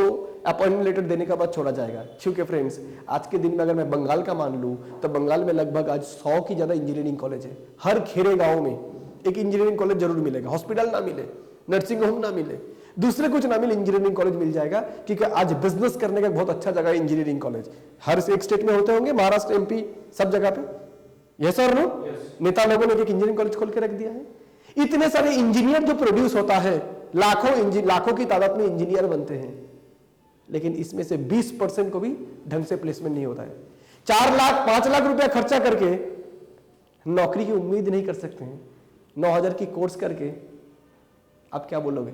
अपॉइंटमेंट लेटर देने के बाद छोड़ा जाएगा। क्योंकि फ्रेंड्स, आज के दिन में अगर मैं बंगाल का मान लूं तो बंगाल में लगभग आज 100 की ज्यादा इंजीनियरिंग कॉलेज है। हर खेरे गांव में एक इंजीनियरिंग कॉलेज जरूर मिलेगा। हॉस्पिटल ना मिले, नर्सिंग होम ना मिले, दूसरे कुछ ना मिले, इंजीनियरिंग कॉलेज मिल जाएगा। क्योंकि आज बिजनेस करने का बहुत अच्छा जगह है इंजीनियरिंग कॉलेज। हर एक स्टेट में होते होंगे, महाराष्ट्र, MP, सब जगह पे। यस और नो? नेता लोगों ने एक इंजीनियरिंग कॉलेज खोल के रख दिया है। इतने सारे इंजीनियर जो प्रोड्यूस होता है, लाखों की तादाद में इंजीनियर बनते हैं, लेकिन इसमें से 20% को भी ढंग से प्लेसमेंट नहीं होता है। 4 लाख 5 लाख रुपया खर्चा करके नौकरी की उम्मीद नहीं कर सकते हैं। 9,000 की कोर्स करके आप क्या बोलोगे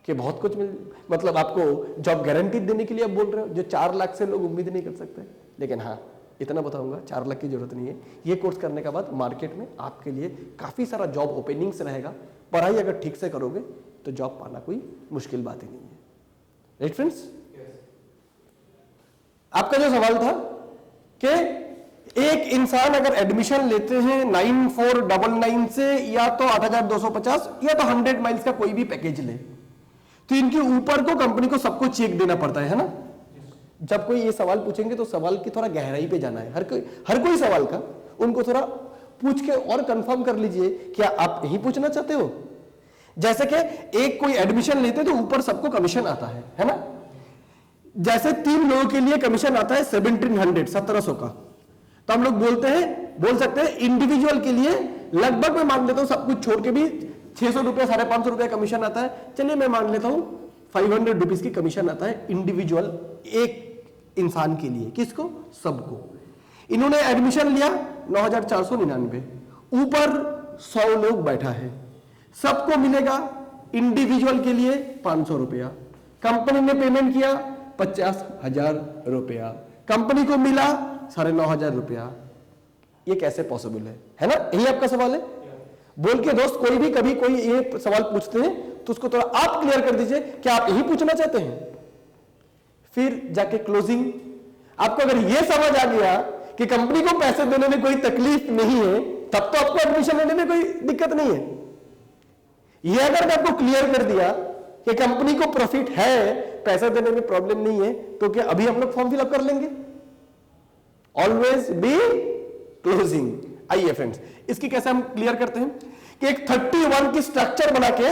कि बहुत कुछ मतलब आपको जॉब गारंटी देने के लिए आप बोल रहे हो, जो 4 लाख से लोग उम्मीद नहीं कर सकते। लेकिन हाँ, इतना बताऊंगा, 4 लाख की जरूरत नहीं है। ये कोर्स करने के बाद मार्केट में आपके लिए काफी सारा जॉब ओपनिंग्स रहेगा। पढ़ाई अगर ठीक से करोगे तो जॉब पाना कोई मुश्किल बात ही नहीं है। Right friends? आपका जो सवाल था कि एक इंसान अगर एडमिशन लेते हैं 9499 से, या तो 8250 या तो 100 माइल्स का कोई भी पैकेज ले, तो इनके ऊपर को कंपनी को सबको चेक देना पड़ता है ना। जब कोई ये सवाल पूछेंगे तो सवाल की थोड़ा गहराई पे जाना है, हर कोई सवाल का उनको थोड़ा पूछ के और कंफर्म कर लीजिए, क्या आप यही पूछना चाहते हो। जैसे कि एक कोई एडमिशन लेते तो ऊपर सबको कमीशन आता है ना। जैसे 3 लोगों के लिए कमीशन आता है 1700 का, तो हम लोग बोल सकते हैं इंडिविजुअल के लिए लगभग मैं मान लेता हूं सब कुछ छोड़ के भी 600 रुपया 550 रुपया कमीशन आता है। चलिए मैं मान लेता हूं 500 रुपीज की कमीशन आता है इंडिविजुअल एक इंसान के लिए। किसको? सबको। इन्होंने एडमिशन लिया 9499, ऊपर 100 लोग बैठा है, सबको मिलेगा इंडिविजुअल के लिए 500 रुपया। कंपनी ने पेमेंट किया 50,000 रुपया, कंपनी को मिला 9,500 रुपया। ये कैसे पॉसिबल है ना? यही आपका सवाल है। बोल के दोस्त कोई भी कभी कोई ये सवाल पूछते हैं तो उसको थोड़ा आप क्लियर कर दीजिए, क्या आप यही पूछना चाहते हैं। फिर जाके क्लोजिंग। आपको अगर ये समझ आ गया कि कंपनी को पैसे देने में कोई तकलीफ नहीं है, तब तो आपको एडमिशन लेने में कोई दिक्कत नहीं है। ये अगर मैं आपको क्लियर कर दिया कि कंपनी को प्रॉफिट है, पैसे देने में प्रॉब्लम नहीं है, तो क्या अभी हम लोग फॉर्म फिलअप कर लेंगे? Always be closing. आइए फ्रेंड्स, इसकी कैसे हम क्लियर करते हैं कि एक 31 की स्ट्रक्चर बना के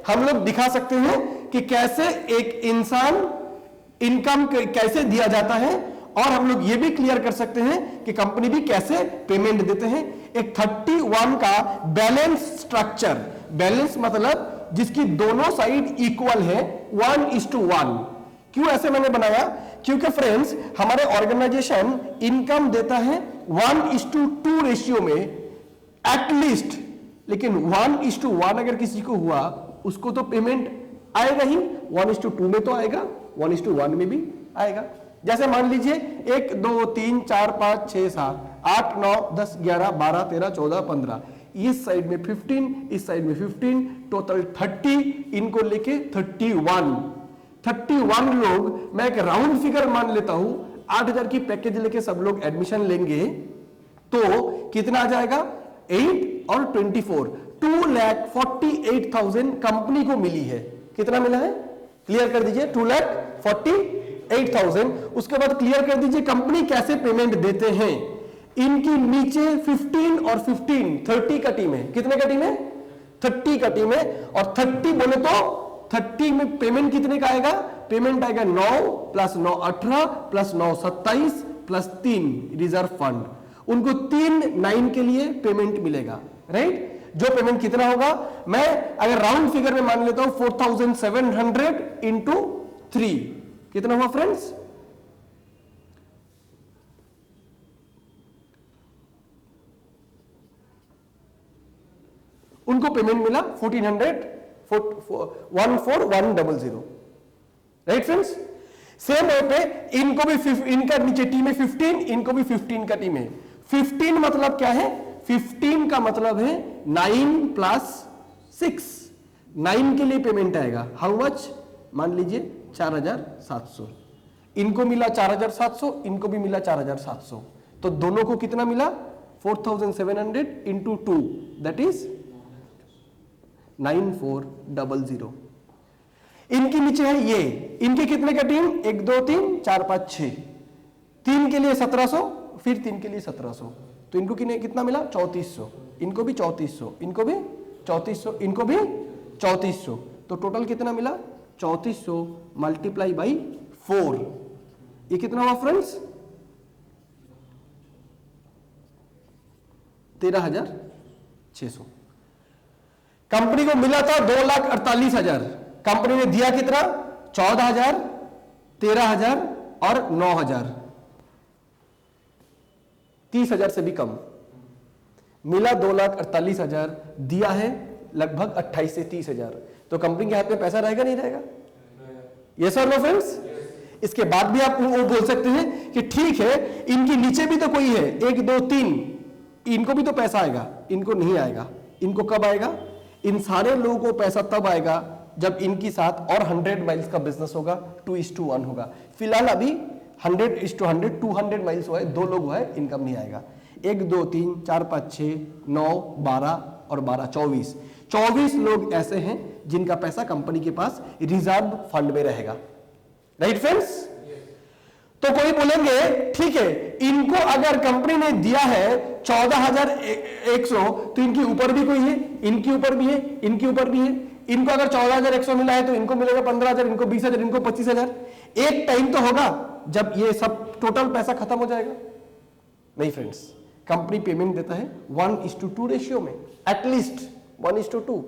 हम लोग दिखा सकते हैं कि कैसे एक इंसान इनकम कैसे दिया जाता है, और हम लोग ये भी क्लियर कर सकते हैं कि कंपनी भी कैसे पेमेंट देते हैं। एक 31 का बैलेंस स्ट्रक्चर, बैलेंस मतलब जिसकी दोनों साइड इक्वल है, 1:1। क्यों ऐसे मैंने बनाया? क्योंकि फ्रेंड्स हमारे ऑर्गेनाइजेशन इनकम देता है 1:2 रेशियो में एटलीस्ट, लेकिन 1:1 अगर किसी को हुआ उसको तो पेमेंट आएगा ही, 1:2 में तो आएगा, 1:1 में भी आएगा। जैसे मान लीजिए 1 2 3 4 5 6 7 8 9 10 11 12 13 14 15, इस साइड में 15, इस साइड में 15, टोटल 30, इनको लेके 31 लोग। मैं एक राउंड फिगर मान लेता हूं, 8,000 की पैकेज लेके सब लोग एडमिशन लेंगे तो कितना आ जाएगा? 8 और 24, 2,48,000 कंपनी को मिली है। कितना मिला है? क्लियर कर दीजिए, 2,48,000। उसके बाद क्लियर कर दीजिए कंपनी कैसे पेमेंट देते हैं। इनकी नीचे 15 और 15 30 का टीम है। कितने का टीम है? 30 का टीम है। और 30 बोले तो 30 में पेमेंट कितने का आएगा? पेमेंट आएगा 9 + 9 18 + 9 27 + 3 रिजर्व फंड। उनको 3 9 के लिए पेमेंट मिलेगा, राइट। जो पेमेंट कितना होगा? मैं अगर राउंड फिगर में मान लेता हूं 4,700 × 3, कितना हुआ फ्रेंड्स? उनको पेमेंट मिला 1400, राइट फ्रेंड्स। सेम वे पे इनको भी इनका नीचे टीम है 15, इनको भी 15 का टीम है। 15 मतलब क्या है? 15 का मतलब है 9 + 6, 9 के लिए पेमेंट आएगा। How much? मान लीजिए 4,700। इनको मिला 4,700, इनको भी मिला 4,700, तो दोनों को कितना मिला? 4,700 × 2, दैट इज 9,400। इनके नीचे है ये, इनके कितने का टीम? 1 2 3 4 5 6, 3 के लिए 1,700, फिर 3 के लिए 1,700, तो इनको कितना मिला? 3,400। इनको भी 3,400, इनको भी 3,400, इनको भी 3,400, तो टोटल कितना मिला? 3,400 × 4, ये कितना हुआ फ्रेंड्स? 13,600। कंपनी को मिला था 2,48,000, कंपनी ने दिया कितना? 14,000, 13,000 और 9,000, 30,000 से भी कम मिला। 2,48,000 दिया है लगभग 28 से 30,000, तो कंपनी के हाथ में पैसा रहेगा नहीं रहेगा? यस और नो फ्रेंड्स? इसके बाद भी आप वो बोल सकते हैं कि ठीक है इनके नीचे भी तो कोई है 1 2 3, इनको भी तो पैसा आएगा, इनको नहीं आएगा। इनको कब आएगा? इन सारे लोगों को पैसा तब आएगा जब इनकी साथ और 100 माइल्स का बिजनेस होगा, 2:1 होगा। फिलहाल अभी 100:100 200 माइल्स हुआ है, 2 लोग हुआ है, इनकम नहीं आएगा। 1 2 3 4 5 6 9 12 और 12 24 लोग ऐसे हैं जिनका पैसा कंपनी के पास रिजर्व फंड में रहेगा। Right friends? तो कोई बोलेंगे ठीक है, इनको अगर कंपनी ने दिया है 14,100 तो इनके ऊपर भी कोई है, इनके ऊपर भी है, इनके ऊपर भी है। इनको अगर 14,100 मिला है तो इनको मिलेगा 15,000, इनको 20,000, इनको 25,000। एक टाइम तो होगा जब ये सब टोटल पैसा खत्म हो जाएगा। नहीं फ्रेंड्स, कंपनी पेमेंट देता है 1:2 रेशियो में, एटलीस्ट 1:2।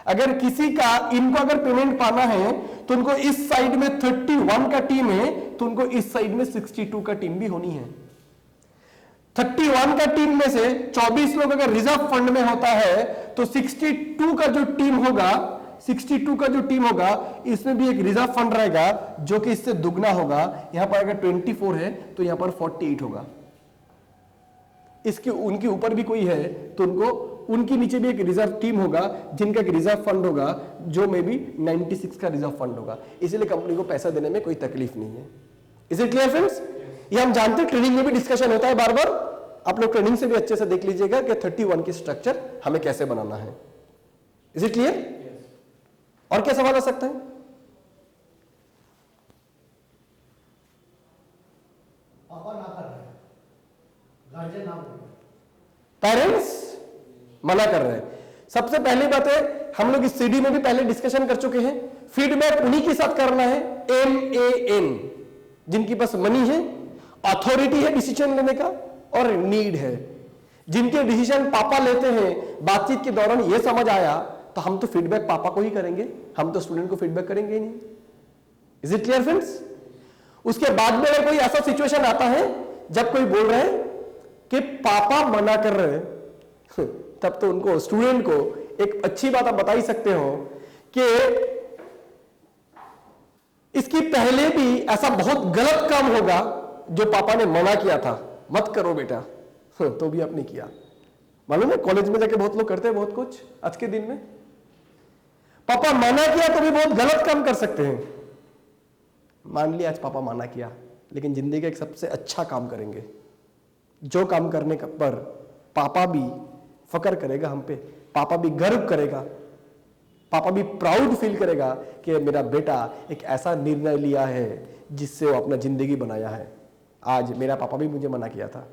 अगर किसी का इनको अगर पेमेंट पाना है तो उनको इस साइड में 31 का टीम है तो उनको इस साइड में 62 का टीम भी होनी है। 31 का टीम में से 24 लोग अगर रिजर्व फंड में होता है तो 62 का जो टीम होगा, 62 का जो टीम होगा इसमें भी एक रिजर्व फंड रहेगा जो कि इससे दुगना होगा। यहां पर अगर 24 है तो यहां पर 48 होगा। इसके उनके ऊपर भी कोई है तो उनको उनके नीचे भी एक रिजर्व टीम होगा जिनका एक रिजर्व फंड होगा जो में भी 96 का रिजर्व फंड होगा। इसलिए कंपनी को पैसा देने में कोई तकलीफ नहीं है। Is it clear friends? ये हम जानते हैं, ट्रेनिंग में भी डिस्कशन होता है बार बार। आप लोग ट्रेनिंग से भी अच्छे से देख लीजिएगा कि 31 की स्ट्रक्चर हमें कैसे बनाना है। Is it clear? और क्या सवाल आ सकता है? पेरेंट्स मना कर रहे हैं। सबसे पहली बात है, हम लोग इस सीडी में भी पहले डिस्कशन कर चुके हैं, फीडबैक उन्हीं के साथ करना है MAN, जिनके पास मनी है, अथॉरिटी है डिसीजन लेने का और नीड है। जिनके डिसीजन पापा लेते हैं, बातचीत के दौरान यह समझ आया तो हम तो फीडबैक पापा को ही करेंगे, हम तो स्टूडेंट को फीडबैक करेंगे ही नहीं। Is it clear friends? उसके बाद में अगर कोई ऐसा सिचुएशन आता है जब कोई बोल रहे हैं कि पापा मना कर रहे हैं, तब तो उनको स्टूडेंट को एक अच्छी बात आप बता ही सकते हो कि इसकी पहले भी ऐसा बहुत गलत काम होगा जो पापा ने मना किया था, मत करो बेटा, तो भी आपने किया। मालूम है कॉलेज में जाके बहुत लोग करते हैं बहुत कुछ आज के दिन में। पापा मना किया तो भी बहुत गलत काम कर सकते हैं। मान लिया आज पापा मना किया, लेकिन जिंदगी का एक सबसे अच्छा काम करेंगे जो काम करने पर पापा भी फकर करेगा हम पे, पापा भी गर्व करेगा, पापा भी प्राउड फील करेगा कि मेरा बेटा एक ऐसा निर्णय लिया है जिससे वो अपना जिंदगी बनाया है। आज मेरा पापा भी मुझे मना किया था,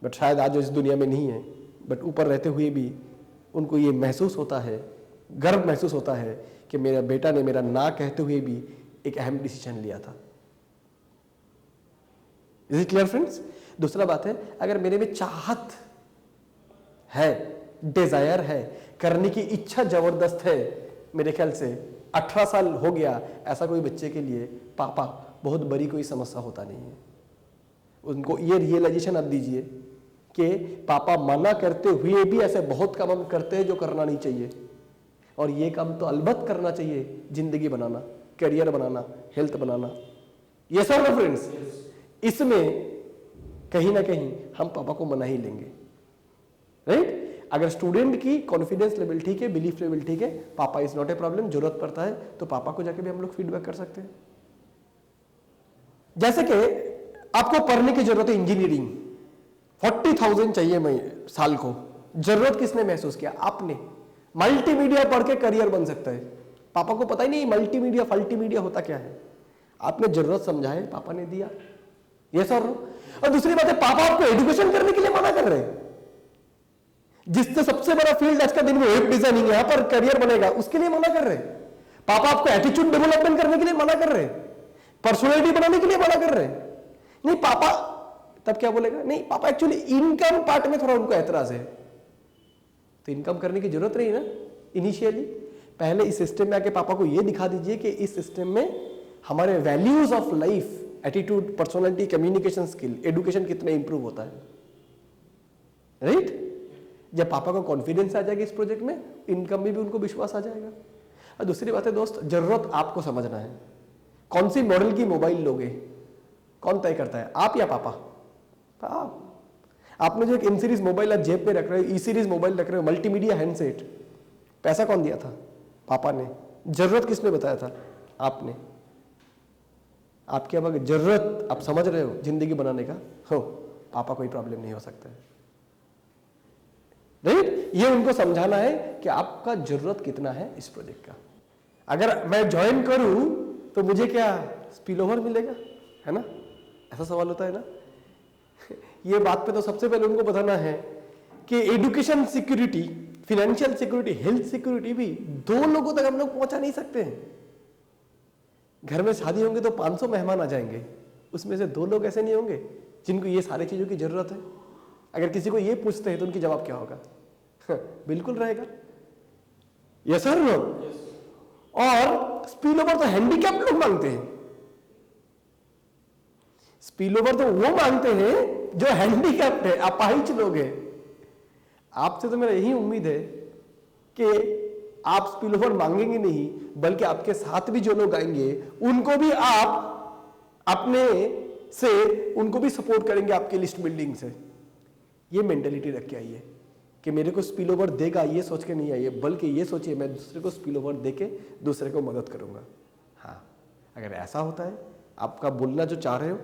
बट शायद आज इस दुनिया में नहीं है, बट ऊपर रहते हुए भी उनको ये महसूस होता है, गर्व महसूस होता है कि मेरा बेटा ने मेरा ना कहते हुए भी एक अहम डिसीजन लिया था। Is it clear friends? दूसरा बात है, अगर मेरे में चाहत है, डिजायर है, करने की इच्छा जबरदस्त है, मेरे ख्याल से 18 साल हो गया ऐसा कोई बच्चे के लिए पापा बहुत बड़ी कोई समस्या होता नहीं है। उनको ये रियलाइजेशन आप दीजिए कि पापा मना करते हुए भी ऐसे बहुत काम हम करते हैं जो करना नहीं चाहिए, और ये काम तो अलबत्त करना चाहिए, जिंदगी बनाना, करियर बनाना, हेल्थ बनाना। ये सब फ्रेंड्स, इसमें कहीं ना कहीं हम पापा को मना ही लेंगे। राइट? अगर स्टूडेंट की कॉन्फिडेंस लेवल ठीक है, बिलीफ लेवल ठीक है, पापा इज नॉट ए प्रॉब्लम, जरूरत पड़ता है तो पापा को जाके भी हम लोग फीडबैक कर सकते हैं। जैसे कि आपको पढ़ने की जरूरत है इंजीनियरिंग, 40,000 चाहिए साल को, जरूरत किसने महसूस किया? आपने। मल्टीमीडिया पढ़ के करियर बन सकता है, पापा को पता ही नहीं मल्टीमीडिया फल्टीमीडिया होता क्या है। आपने जरूरत समझा है, पापा ने दिया। ये सर। और दूसरी बात है, पापा आपको एजुकेशन करने के लिए मना कर रहे हैं, जिससे सबसे बड़ा फील्ड आज का दिन में वेब डिजाइनिंग, यहां पर करियर बनेगा, उसके लिए मना कर रहे हैं। पापा आपको एटीट्यूड डेवलपमेंट करने के लिए मना कर रहे हैं, पर्सनैलिटी बनाने के लिए मना कर रहे हैं। नहीं पापा, तब क्या बोलेगा? नहीं पापा एक्चुअली इनकम पार्ट में थोड़ा उनको एतराज है, तो इनकम करने की जरूरत नहीं ना इनिशियली। पहले इस सिस्टम में आके पापा को यह दिखा दीजिए कि इस सिस्टम में हमारे values of life, attitude, personality, communication skill, education कितना इंप्रूव होता है। राइट? जब पापा को कॉन्फिडेंस आ जाएगा इस प्रोजेक्ट में, इनकम में भी उनको विश्वास आ जाएगा। और दूसरी बात है दोस्त, जरूरत आपको समझना है। कौन सी मॉडल की मोबाइल लोगे, कौन तय करता है, आप या पापा? आप। आपने जो एक इन सीरीज मोबाइल आप जेब में रख रहे हो, ई सीरीज मोबाइल रख रहे हो, मल्टीमीडिया हैंडसेट, पैसा कौन दिया था? पापा ने। जरूरत किसने बताया था? आपने। आपके अब जरूरत आप समझ रहे हो जिंदगी बनाने का हो, पापा कोई प्रॉब्लम नहीं हो सकता है, राइट? ये उनको समझाना है कि आपका जरूरत कितना है इस प्रोजेक्ट का। अगर मैं ज्वाइन करूं तो मुझे क्या स्पिल ओवर मिलेगा, है ना? ऐसा सवाल होता है ना। ये बात पे तो सबसे पहले उनको बताना है कि education security, financial security, health security भी 2 लोगों तक हम लोग पहुंचा नहीं सकते हैं। घर में शादी होंगे तो 500 मेहमान आ जाएंगे, उसमें से 2 लोग ऐसे नहीं होंगे जिनको ये सारी चीजों की जरूरत है। अगर किसी को ये पूछते हैं तो उनकी जवाब क्या होगा? बिल्कुल रहेगा, यस और नो। और स्पिल ओवर तो हैंडीकैप लोग मांगते हैं, स्पिल ओवर तो वो मांगते हैं जो हैंडीकैप्ड है, अपाहिज लोग हैं। आपसे तो मेरा यही उम्मीद है कि आप स्पिल ओवर मांगेंगे नहीं, बल्कि आपके साथ भी जो लोग आएंगे उनको भी आप अपने से उनको भी सपोर्ट करेंगे आपके लिस्ट बिल्डिंग से। ये मेंटेलिटी रख के आइए कि मेरे को स्पिल ओवर देगा ये सोच के नहीं आइए, बल्कि ये सोचिए मैं दूसरे को स्पिल ओवर दे के दूसरे को मदद करूंगा। हाँ, अगर ऐसा होता है, आपका बोलना जो चाह रहे हो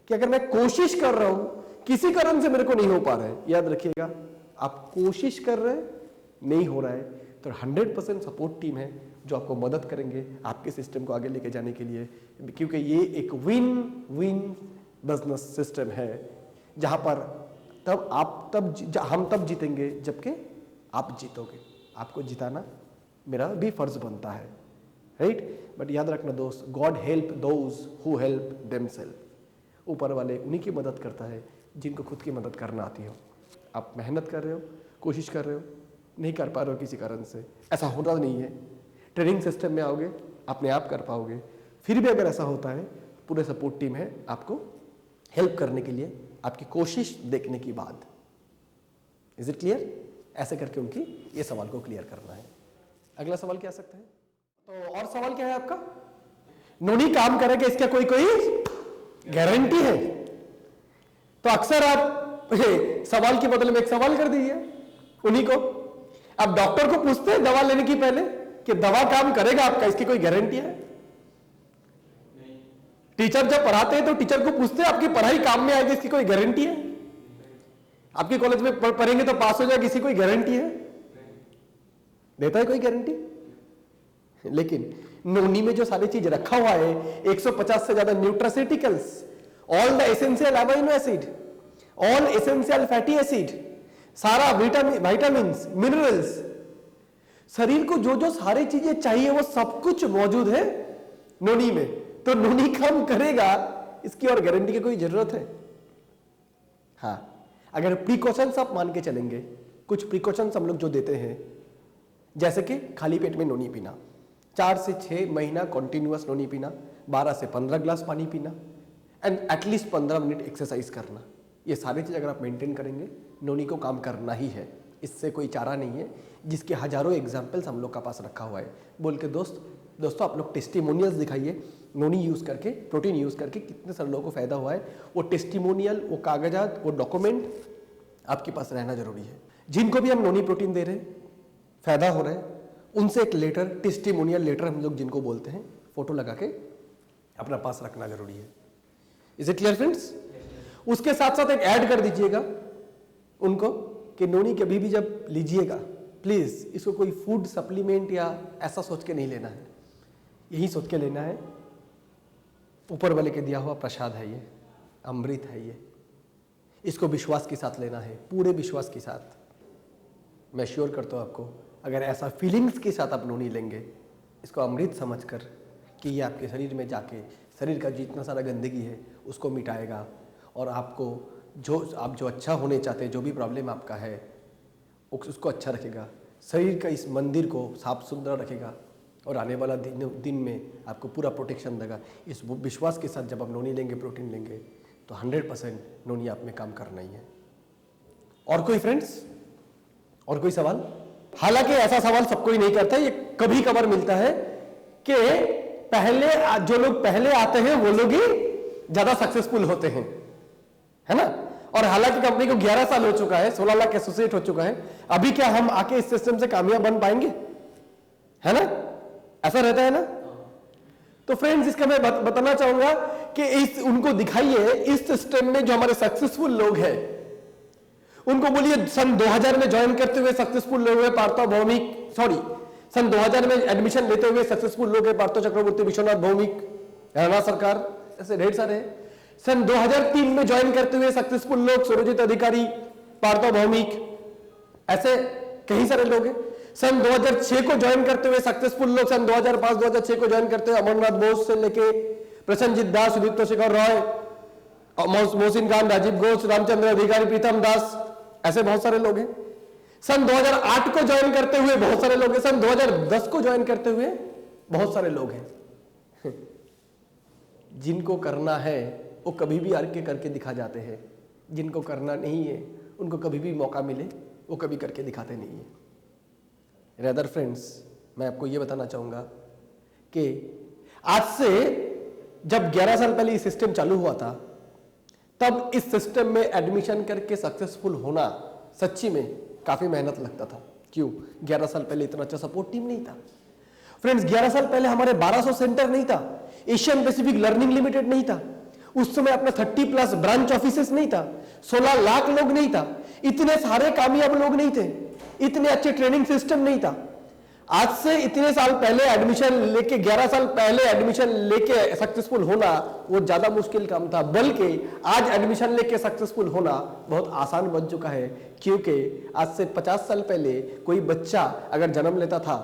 कि अगर मैं कोशिश कर रहा हूं, किसी कारण से मेरे को नहीं हो पा रहा है, याद रखिएगा आप कोशिश कर रहे हैं, नहीं हो रहा है तो 100% सपोर्ट टीम है जो आपको मदद करेंगे आपके सिस्टम को आगे लेके जाने के लिए, क्योंकि ये एक विन विन बिजनेस सिस्टम है जहां पर हम तब जीतेंगे जबकि आप जीतोगे। आपको जिताना मेरा भी फर्ज बनता है, राइट? बट याद रखना दोस्त, God help those who help themselves. ऊपर वाले उन्हीं की मदद करता है जिनको खुद की मदद करना आती हो। आप मेहनत कर रहे हो, कोशिश कर रहे हो, नहीं कर पा रहे हो किसी कारण से, ऐसा होता नहीं है। ट्रेनिंग सिस्टम में आओगे, अपने आप कर पाओगे। फिर भी अगर ऐसा होता है, पूरे सपोर्ट टीम है आपको हेल्प करने के लिए, आपकी कोशिश देखने के बाद। Is it clear? ऐसे करके उनकी ये सवाल को क्लियर करना है। अगला सवाल क्या आ सकता है? तो और सवाल क्या है आपका? नोनी काम करेगा इसका कोई गारंटी है? तो अक्सर आप सवाल के बदले में एक सवाल कर दीजिए उन्हीं को। अब डॉक्टर को पूछते हैं दवा लेने की पहले कि दवा काम करेगा आपका, इसकी कोई गारंटी है? टीचर जब पढ़ाते हैं तो टीचर को पूछते हैं आपकी पढ़ाई काम में आएगी, इसकी कोई गारंटी है? आपके कॉलेज में पढ़ेंगे तो पास हो जाएगी, इसकी कोई गारंटी है? देता है कोई गारंटी? लेकिन नोनी में जो सारी चीज रखा हुआ है, 150 से ज्यादा nutraceuticals, all the essential amino acid, all essential fatty acid, सारा विटामिन्स, मिनरल्स, शरीर को जो जो सारी चीजें चाहिए वो सब कुछ मौजूद है नोनी में। तो नोनी काम करेगा, इसकी और गारंटी की कोई जरूरत है? हाँ, अगर प्रिकॉशंस आप मान के चलेंगे, कुछ प्रिकॉशंस हम लोग जो देते हैं, जैसे कि खाली पेट में नोनी पीना, 4 से 6 महीना कॉन्टिन्यूअस नोनी पीना, 12 से 15 ग्लास पानी पीना, एंड एटलीस्ट 15 मिनट एक्सरसाइज करना। ये सारी चीज अगर आप मेंटेन करेंगे, नोनी को काम करना ही है, इससे कोई चारा नहीं है, जिसके हजारों एग्जाम्पल्स हम लोग का पास रखा हुआ है। बोल के दोस्तों आप लोग टेस्टिमोनियल्स दिखाइए, नोनी यूज़ करके, प्रोटीन यूज़ करके कितने सारे लोगों को फायदा हुआ है। वो टेस्टिमोनियल, वो कागजात, वो डॉक्यूमेंट आपके पास रहना जरूरी है। जिनको भी हम नोनी प्रोटीन दे रहे हैं, फायदा हो रहा है, उनसे एक लेटर, टेस्टिमोनियल लेटर हम लोग जिनको बोलते हैं, फोटो लगा के अपना पास रखना जरूरी है। Is it clear friends? उसके साथ साथ एक ऐड कर दीजिएगा उनको कि नोनी कभी भी जब लीजिएगा, प्लीज इसको कोई फूड सप्लीमेंट या ऐसा सोच के नहीं लेना है, यही सोच के लेना है ऊपर वाले के दिया हुआ प्रसाद है, ये अमृत है, ये इसको विश्वास के साथ लेना है, पूरे विश्वास के साथ। मैं श्योर करता हूँ आपको, अगर ऐसा फीलिंग्स के साथ आप नोनी लेंगे, इसको अमृत समझकर कि ये आपके शरीर में जाके शरीर का जितना सारा गंदगी है उसको मिटाएगा, और आपको आप जो अच्छा होने चाहते हैं, जो भी प्रॉब्लम आपका है उसको अच्छा रखेगा, शरीर का इस मंदिर को साफ सुथरा रखेगा, और आने वाला दिन में आपको पूरा प्रोटेक्शन देगा। इस विश्वास के साथ जब आप नोनी लेंगे, प्रोटीन लेंगे, तो 100% नोनी आप में काम करना ही है। और कोई फ्रेंड्स, और कोई सवाल? हालांकि ऐसा सवाल सबको ही नहीं करता, ये कभी कभार मिलता है कि जो लोग पहले आते हैं वो लोग ही ज्यादा सक्सेसफुल होते हैं, है ना? और हालांकि कंपनी को 11 साल हो चुका है, 16 लाख एसोसिएट हो चुका है, अभी क्या हम आके इस सिस्टम से कामयाब बन पाएंगे? है ना? ऐसा रहता है ना? तो फ्रेंड्स, इसका मैं बताना चाहूंगा कि इस उनको दिखाइए इस सिस्टम में जो हमारे सक्सेसफुल लोग हैं, उनको बोलिए सन 2000 में ज्वाइन करते हुए सक्सेसफुल लोग हैं पार्थ भौमिक, सॉरी सन 2000 में एडमिशन लेते हुए सक्सेसफुल लोग हैं पार्थ चक्रवर्ती, विश्वनाथ भौमिक, राणा सरकार, ऐसे ढेर सारे हैं। सन 2003 में ज्वाइन करते हुए सक्सेसफुल लोग सुरजीत अधिकारी, पार्थ भौमिक, ऐसे कई सारे लोग हैं। सन 2006 को ज्वाइन करते हुए सक्सेसफुल लोग, सन 2005-2006 को ज्वाइन करते हुए अमरनाथ बोस से लेके प्रसन्नजीत दास, सुदीप्त शेखर रॉय, मोहसिन खान, राजीव घोष, रामचंद्र अधिकारी, प्रीतम दास, ऐसे बहुत सारे लोग हैं। सन 2008 को ज्वाइन करते हुए बहुत सारे लोग हैं। सन 2010 को ज्वाइन करते हुए बहुत सारे लोग हैं। जिनको करना है वो कभी भी आके करके दिखा जाते हैं, जिनको करना नहीं है उनको कभी भी मौका मिले वो कभी करके दिखाते नहीं है। रेदर फ्रेंड्स, मैं आपको ये बताना चाहूंगा कि आज से जब 11 साल पहले ये सिस्टम चालू हुआ था, तब इस सिस्टम में एडमिशन करके सक्सेसफुल होना सच्ची में काफी मेहनत लगता था। क्यों? 11 साल पहले इतना अच्छा सपोर्ट टीम नहीं था। फ्रेंड्स, 11 साल पहले हमारे 1200 सेंटर नहीं था, एशियन पैसिफिक लर्निंग लिमिटेड नहीं था, उस समय अपना 30+ ब्रांच ऑफिसेस नहीं था, 16 लाख लोग नहीं था, इतने सारे कामयाब लोग नहीं थे, इतने अच्छे ट्रेनिंग सिस्टम नहीं था। आज से इतने साल पहले एडमिशन लेके, 11 साल पहले एडमिशन लेके सक्सेसफुल होना वो ज्यादा मुश्किल काम था, बल्कि आज एडमिशन लेके सक्सेसफुल होना बहुत आसान बन चुका है। क्योंकि आज से 50 साल पहले कोई बच्चा अगर जन्म लेता था,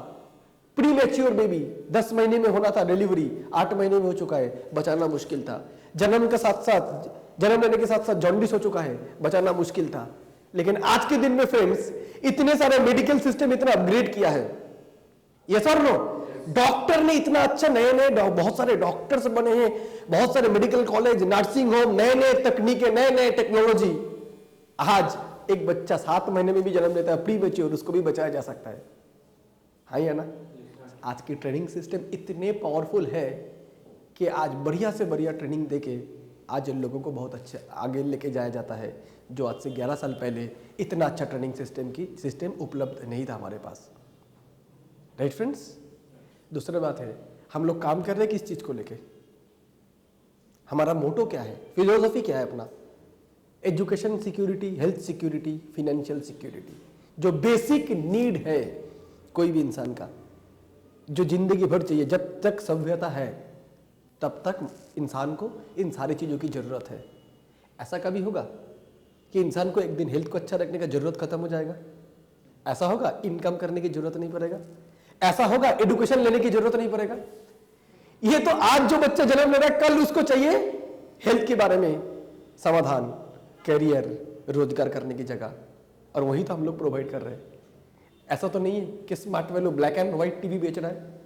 प्री मैच्योर बेबी 10 महीने में होना था, डिलीवरी 8 महीने में हो चुका है, बचाना मुश्किल था। जन्म लेने के साथ साथ जॉन्डिस हो चुका है, बचाना मुश्किल था। लेकिन आज के दिन में फ्रेंड्स, इतने सारे मेडिकल सिस्टम इतना अपग्रेड किया है, यस और नो? डॉक्टर ने इतना अच्छा, नए नए बहुत सारे डॉक्टर्स बने हैं, बहुत सारे मेडिकल कॉलेज, नर्सिंग होम, नए नए तकनीकें, नए नए टेक्नोलॉजी। आज एक बच्चा 7 महीने में भी जन्म लेता है, प्री मैच्योर, उसको भी बचाया जा सकता है। हाँ या ना? आज की ट्रेनिंग सिस्टम इतने पावरफुल है कि आज बढ़िया से बढ़िया ट्रेनिंग देके आज इन लोगों को बहुत अच्छे आगे लेके जाया जाता है, जो आज से 11 साल पहले इतना अच्छा ट्रेनिंग सिस्टम उपलब्ध नहीं था हमारे पास। Right friends? दूसरी बात है, हम लोग काम कर रहे हैं किस चीज को लेके? हमारा मोटो क्या है, फिलोसफी क्या है अपना? Education security, health security, financial security, जो बेसिक नीड है कोई भी इंसान का, जो जिंदगी भर चाहिए। जब तक सभ्यता है तब तक इंसान को इन सारी चीजों की जरूरत है। ऐसा कभी होगा कि इंसान को एक दिन हेल्थ को अच्छा रखने का जरूरत खत्म हो जाएगा? ऐसा होगा इनकम करने की जरूरत नहीं पड़ेगा? ऐसा होगा एजुकेशन लेने की जरूरत नहीं पड़ेगा? ये तो आज जो बच्चा जन्म ले रहा है, कल उसको चाहिए हेल्थ के बारे में समाधान, कैरियर, रोजगार करने की जगह, और वही तो हम लोग प्रोवाइड कर रहे हैं। ऐसा तो नहीं है कि smart value black and white TV बेच रहा है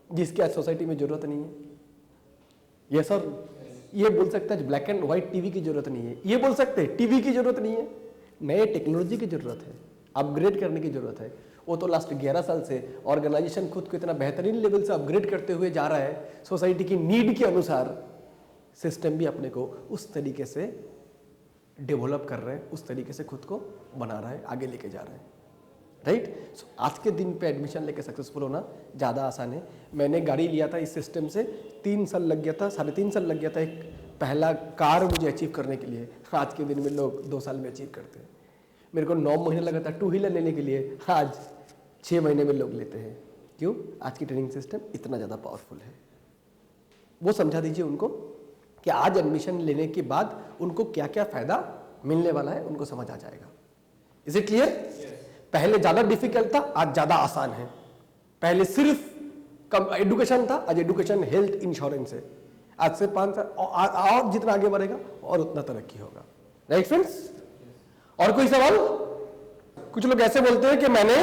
जिसकी आज सोसाइटी में जरूरत नहीं है। ये सर, ये बोल सकते हैं ब्लैक एंड व्हाइट टीवी की जरूरत नहीं है, ये बोल सकते हैं टीवी की जरूरत नहीं है, नए टेक्नोलॉजी की जरूरत है, अपग्रेड करने की जरूरत है। वो तो लास्ट 11 साल से ऑर्गेनाइजेशन खुद को इतना बेहतरीन लेवल से अपग्रेड करते हुए जा रहा है, सोसाइटी की नीड के अनुसार सिस्टम भी अपने को उस तरीके से डेवलप कर रहे हैं, उस तरीके से खुद को बना रहा है, आगे लेके जा रहा है। राइट? सो आज के दिन पे एडमिशन लेके सक्सेसफुल होना ज़्यादा आसान है। मैंने गाड़ी लिया था इस सिस्टम से, 3 साल लग गया था, 3.5 साल लग गया था एक पहला कार मुझे अचीव करने के लिए। आज के दिन में लोग 2 साल में अचीव करते हैं। मेरे को 9 महीने लगा था 2 व्हीलर लेने के लिए, आज 6 महीने में लोग लेते हैं। क्यों? आज की ट्रेनिंग सिस्टम इतना ज़्यादा पावरफुल है। वो समझा दीजिए उनको कि आज एडमिशन लेने के बाद उनको क्या क्या फ़ायदा मिलने वाला है, उनको समझ आ जाएगा। Is it clear? पहले ज़्यादा डिफिकल्ट था, आज ज़्यादा आसान है। पहले सिर्फ एडुकेशन था, आज एडुकेशन, हेल्थ, इंश्योरेंस है। आज से 5 साल और जितना आगे बढ़ेगा और उतना तरक्की होगा। Right friends? और कोई सवाल? कुछ लोग ऐसे बोलते हैं कि मैंने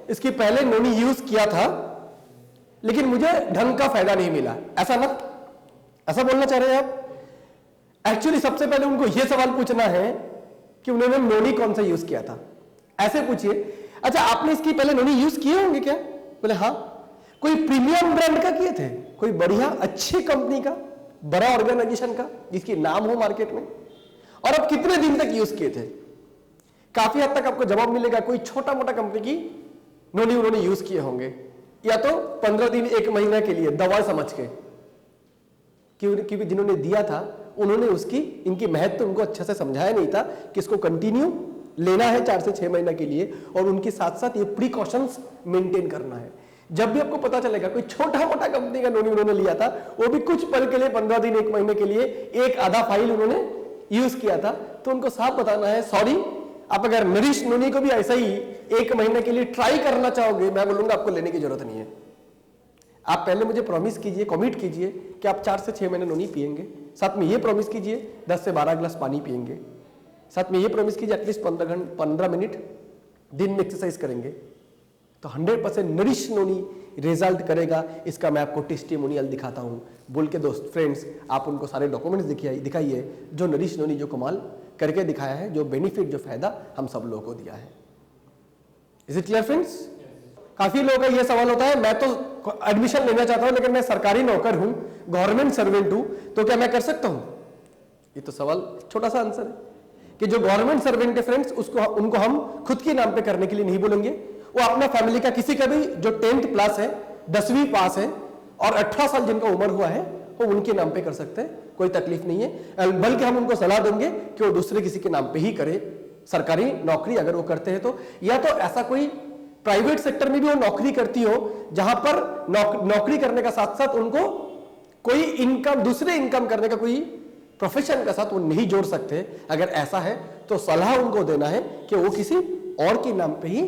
इसकी पहले नोनी यूज किया था लेकिन मुझे ढंग का फायदा नहीं मिला, ऐसा ना? ऐसा बोलना चाह रहे हैं आप? एक्चुअली सबसे पहले उनको यह सवाल पूछना है कि उन्होंने नोनी कौन सा यूज किया था। ऐसे पूछिए, अच्छा आपने इसकी पहले नोनी यूज किए होंगे क्या? बोले हाँ। कोई प्रीमियम ब्रांड का किए थे, कोई बढ़िया अच्छी कंपनी का, बड़ा ऑर्गेनाइजेशन का जिसकी नाम हो मार्केट में, और अब कितने दिन तक यूज किए थे? काफी हद तक आपको जवाब मिलेगा कोई छोटा मोटा कंपनी की नोनी उन्होंने यूज किए होंगे, या तो 15 दिन 1 महीना के लिए दवा समझ के, क्योंकि जिन्होंने दिया था उन्होंने इनकी महत्व उनको अच्छे से समझाया नहीं था कि इसको कंटिन्यू लेना है 4 से 6 महीना के लिए, और उनके साथ साथ ये प्रिकॉशंस मेंटेन करना है। जब भी आपको पता चलेगा कोई छोटा मोटा कंपनी का नोनी उन्होंने लिया था, वो भी कुछ पल के लिए 15 दिन 1 महीने के लिए एक आधा फाइल उन्होंने यूज किया था, तो उनको साफ बताना है सॉरी, आप अगर नरिश नोनी को भी ऐसा ही 1 महीने के लिए ट्राई करना चाहोगे, मैं बोलूंगा आपको लेने की जरूरत नहीं है। आप पहले मुझे प्रॉमिस कीजिए, कमिट कीजिए कि आप 4 से 6 महीने नोनी पिएंगे, साथ में ये प्रॉमिस कीजिए 10 से 12 ग्लास पानी पिएंगे, साथ में ये प्रॉमिस कीजिए एटलीस्ट 15 मिनट दिन में एक्सरसाइज करेंगे, तो 100% नरिश नोनी रिजल्ट करेगा। इसका मैं आपको टेस्टिमोनियल दिखाता हूं बोल के दोस्त फ्रेंड्स, आप उनको सारे डॉक्यूमेंट्स दिखाइए जो नरिश नोनी जो कमाल करके दिखाया है, जो बेनिफिट जो फायदा हम सब लोगों को दिया है। Is it clear friends? काफी लोगों का ये सवाल होता है, मैं तो एडमिशन लेना चाहता हूं लेकिन मैं सरकारी नौकर हूं, गवर्नमेंट सर्वेंट हूं, तो क्या मैं कर सकता हूं? ये तो सवाल छोटा सा आंसर है कि जो गवर्नमेंट सर्वेंट है फ्रेंड्स, उनको हम खुद के नाम पे करने के लिए नहीं बोलेंगे, वो अपना फैमिली का किसी का भी जो 10th प्लस है, 10वीं पास है और 18 साल जिनका उम्र हुआ है, वो उनके नाम पे कर सकते हैं, कोई तकलीफ नहीं है। बल्कि हम उनको सलाह देंगे कि वो दूसरे किसी के नाम पे ही करे, सरकारी नौकरी अगर वो करते हैं तो, या तो ऐसा कोई प्राइवेट सेक्टर में भी वो नौकरी करती हो जहां पर नौकरी करने का साथ साथ उनको कोई इनकम, दूसरे इनकम करने का कोई प्रोफेशन का साथ वो नहीं जोड़ सकते। अगर ऐसा है तो सलाह उनको देना है कि वो किसी और के नाम पे ही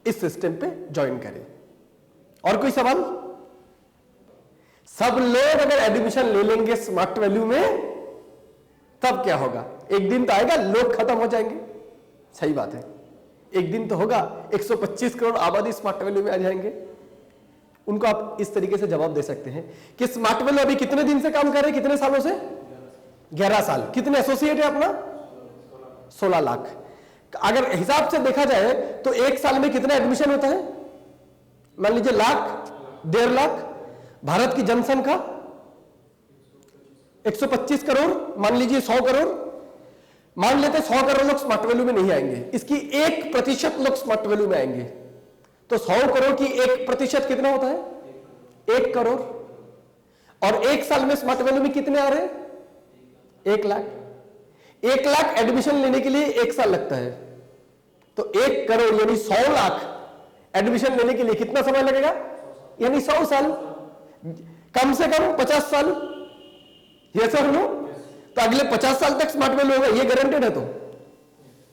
इस सिस्टम पे ज्वाइन करें। और कोई सवाल? सब लोग अगर एडमिशन ले लेंगे स्मार्ट वैल्यू में, तब क्या होगा? एक दिन तो आएगा लोग खत्म हो जाएंगे। सही बात है, एक दिन तो होगा 125 करोड़ आबादी स्मार्ट वैल्यू में आ जाएंगे। उनको आप इस तरीके से जवाब दे सकते हैं कि स्मार्ट वैल्यू अभी कितने दिन से काम कर रहे हैं, कितने सालों से? 11 साल। कितने एसोसिएट है अपना? 16 लाख। अगर हिसाब से देखा जाए तो एक साल में कितना एडमिशन होता है? मान लीजिए लाख, 1.5 लाख। भारत की जनसंख्या 125 करोड़, मान लीजिए 100 करोड़, मान लेते 100 करोड़ लोग स्मार्ट वैल्यू में नहीं आएंगे, इसकी 1% लोग स्मार्ट वैल्यू में आएंगे, तो 100 करोड़ की 1% कितना होता है? 1 करोड़। और एक साल में स्मार्ट वैल्यू में कितने आ रहे हैं? 1 लाख। 1 लाख एडमिशन लेने के लिए 1 साल लगता है, तो 1 करोड़ यानी 100 लाख एडमिशन लेने के लिए कितना समय लगेगा? यानी 100 साल, कम से कम 50 साल। ये सर नो, तो अगले 50 साल तक स्मार्ट वैल्यू होगा, ये गारंटेड है। तो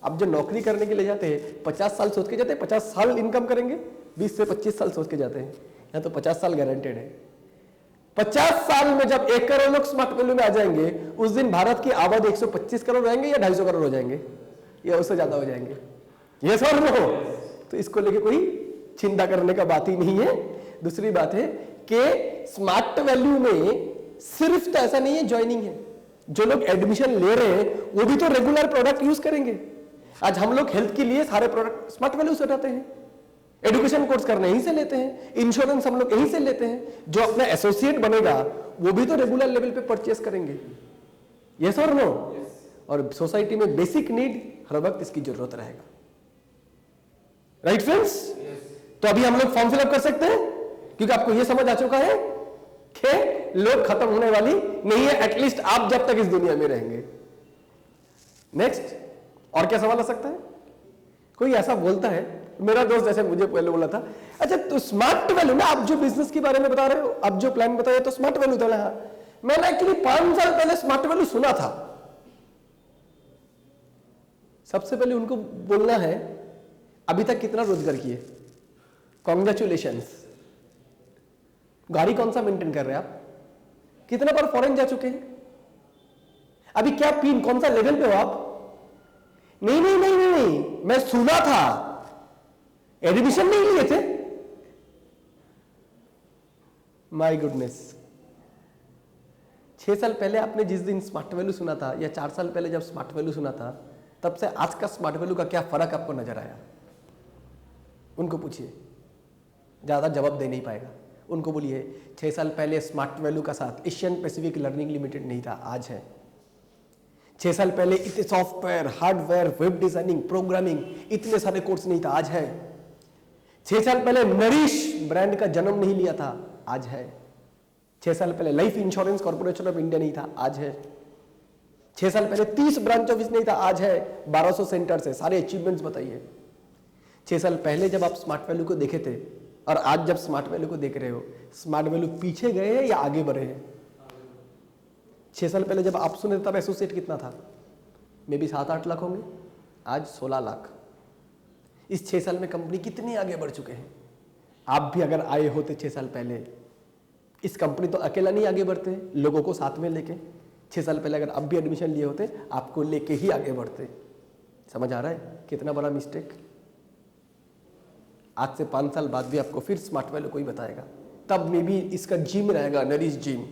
अब जो नौकरी करने के लिए जाते हैं 50 साल सोच के जाते हैं 50 साल इनकम करेंगे, 20 से 25 साल सोच के जाते हैं, या तो 50 साल गारंटेड है। 50 साल में जब 1 करोड़ लोग स्मार्ट वैल्यू में आ जाएंगे, उस दिन भारत की आबादी 125 करोड़ हो जाएंगे या 250 करोड़ हो जाएंगे, या उससे ज्यादा हो जाएंगे। ये सर नो, तो इसको लेके कोई चिंता करने का बात ही नहीं है। दूसरी बात है कि स्मार्ट वैल्यू में सिर्फ तो ऐसा नहीं है ज्वाइनिंग है, जो लोग एडमिशन ले रहे हैं वो भी तो रेगुलर प्रोडक्ट यूज करेंगे। आज हम लोग हेल्थ के लिए सारे प्रोडक्ट स्मार्ट वैल्यू से उठाते हैं, एजुकेशन कोर्स करने यहीं से लेते हैं, इंश्योरेंस हम लोग यहीं से लेते हैं। जो अपना एसोसिएट बनेगा वो भी तो रेगुलर लेवल पे परचेस करेंगे। यस और नो? और सोसाइटी में बेसिक नीड हर वक्त इसकी जरूरत रहेगा। Right friends? तो अभी हम लोग फॉर्म फिलअप कर सकते हैं, क्योंकि आपको यह समझ आ चुका है कि लोग खत्म होने वाली नहीं है, एटलीस्ट आप जब तक इस दुनिया में रहेंगे। नेक्स्ट, और क्या सवाल आ सकता है? कोई ऐसा बोलता है, मेरा दोस्त जैसे मुझे पहले बोला था, अच्छा तो स्मार्ट वैल्यू ना, आप जो बिजनेस के बारे में बता रहे हो, आप जो प्लान बताया तो स्मार्ट वैल्यू था। हाँ, मैंने एक्चुअली 5 साल पहले स्मार्ट वैल्यू सुना था। सबसे पहले उनको बोलना है अभी तक कितना रोजगार किए, कॉन्ग्रेचुलेशंस। गाड़ी कौन सा मेंटेन कर रहे हैं आप, कितना बार फॉरेन जा चुके हैं, अभी क्या पिन कौन सा लेवल पे हो आप? नहीं नहीं नहीं नहीं, नहीं। मैं सुना था, एडमिशन नहीं लिए थे। माय गुडनेस, 6 साल पहले आपने जिस दिन स्मार्ट वैल्यू सुना था, या 4 साल पहले जब स्मार्ट वैल्यू सुना था, तब से आज का स्मार्ट वैल्यू का क्या फर्क आपको नजर आया? उनको पूछिए, ज्यादा जवाब दे नहीं पाएगा। उनको बोलिए 6 साल पहले स्मार्ट वैल्यू का साथ एशियन पैसिफिक लर्निंग लिमिटेड नहीं था, आज है। 6 साल पहले इतने software, hardware, web designing, programming, इतने सारे कोर्स नहीं था, आज है। 6 साल पहले नरिश ब्रांड का जन्म नहीं लिया था, आज है। 6 साल पहले life insurance corporation of India नहीं था, आज है। 6 साल पहले 30 ब्रांच ऑफिस नहीं था, आज है 1200 सेंटर्स है। सारे अचीवमेंट्स बताइए। 6 साल पहले जब आप स्मार्ट वैल्यू को देखे थे और आज जब स्मार्ट वैल्यू को देख रहे हो, स्मार्ट वैल्यू पीछे गए हैं या आगे बढ़े हैं? 6 साल पहले जब आप सुने तब एसोसिएट कितना था? मे बी 7-8 लाख होंगे, आज 16 लाख। इस 6 साल में कंपनी कितनी आगे बढ़ चुके हैं। आप भी अगर आए होते 6 साल पहले, इस कंपनी तो अकेला नहीं आगे बढ़ते, लोगों को साथ में लेके। 6 साल पहले अगर अब भी एडमिशन लिए होते, आपको लेके ही आगे बढ़ते। समझ आ रहा है कितना बड़ा मिस्टेक? आज से 5 साल बाद भी आपको फिर स्मार्ट वैल्यू कोई बताएगा, तब मे बी इसका जिम रहेगा, नरिश जिम।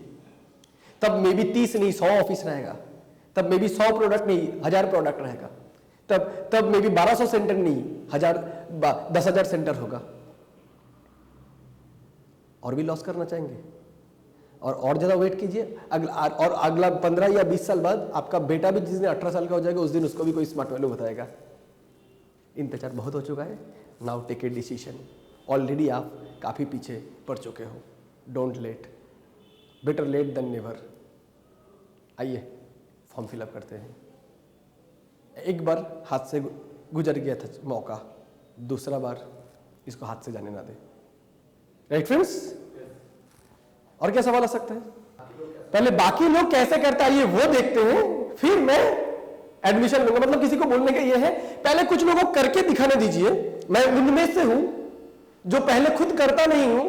तब मे बी 30 नहीं 100 ऑफिस रहेगा, तब मे बी 100 प्रोडक्ट नहीं 1000 प्रोडक्ट रहेगा, तब मे बी 1200 सेंटर नहीं 10,000 सेंटर होगा। और भी लॉस करना चाहेंगे और ज्यादा वेट कीजिए। अगला 15 या 20 साल बाद आपका बेटा भी जिस दिन 18 साल का हो जाएगा, उस दिन उसको भी कोई स्मार्ट वैल्यू बताएगा। इंतजार बहुत हो चुका है, now take a decision. Already आप काफी पीछे पड़ चुके हो। Don't late, better late than never. आइए फॉर्म फिलअप करते हैं। एक बार हाथ से गुजर गया था मौका, दूसरा बार इसको हाथ से जाने ना दे। Right friends? और क्या सवाल आ सकता है? पहले बाकी लोग कैसे करता है ये वो देखते हैं, फिर मैं एडमिशन लूंगा। मतलब किसी को बोलने का ये है, पहले कुछ लोगों को करके दिखाने दीजिए। मैं उनमें से हूं जो पहले खुद करता नहीं हूं,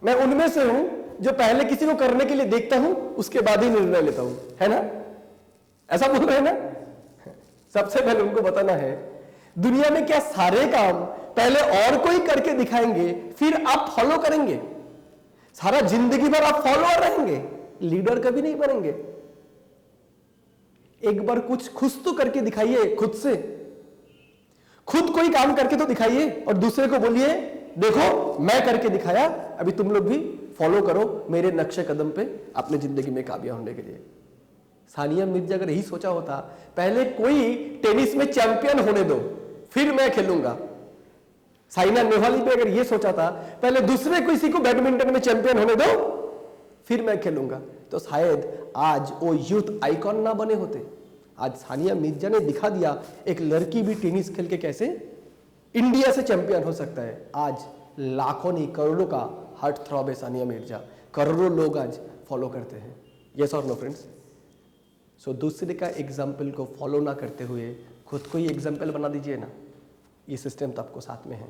मैं उनमें से हूं जो पहले किसी को करने के लिए देखता हूं, उसके बाद ही निर्णय लेता हूं, है ना? ऐसा बोल रहे हैं ना? सबसे पहले उनको बताना है दुनिया में क्या सारे काम पहले और कोई करके दिखाएंगे, फिर आप फॉलो करेंगे। सारा जिंदगी भर आप फॉलोअर रहेंगे, लीडर कभी नहीं बनेंगे। एक बार कुछ खुद तो करके दिखाइए, खुद से। खुद कोई काम करके तो दिखाइए और दूसरे को बोलिए देखो मैं करके दिखाया, अभी तुम लोग भी फॉलो करो मेरे नक्शे कदम पे अपने जिंदगी में कामयाब होने के लिए। सानिया मिर्जा अगर यही सोचा होता, पहले कोई टेनिस में चैंपियन होने दो फिर मैं खेलूंगा। साइना नेहवाल भी अगर ये सोचा था, पहले दूसरे किसी को बैडमिंटन में चैंपियन होने दो फिर मैं खेलूंगा, तो शायद आज वो यूथ आइकॉन ना बने होते। आज सानिया मिर्जा ने दिखा दिया एक लड़की भी टेनिस खेल के कैसे इंडिया से चैंपियन हो सकता है। आज लाखों नहीं करोड़ों का हार्ट थ्रॉब है सानिया मिर्जा, करोड़ों लोग आज फॉलो करते हैं। यस और नो फ्रेंड्स? सो दूसरे का एग्जाम्पल को फॉलो ना करते हुए खुद को ही एग्जाम्पल बना दीजिए ना। ये सिस्टम तो आपको साथ में है।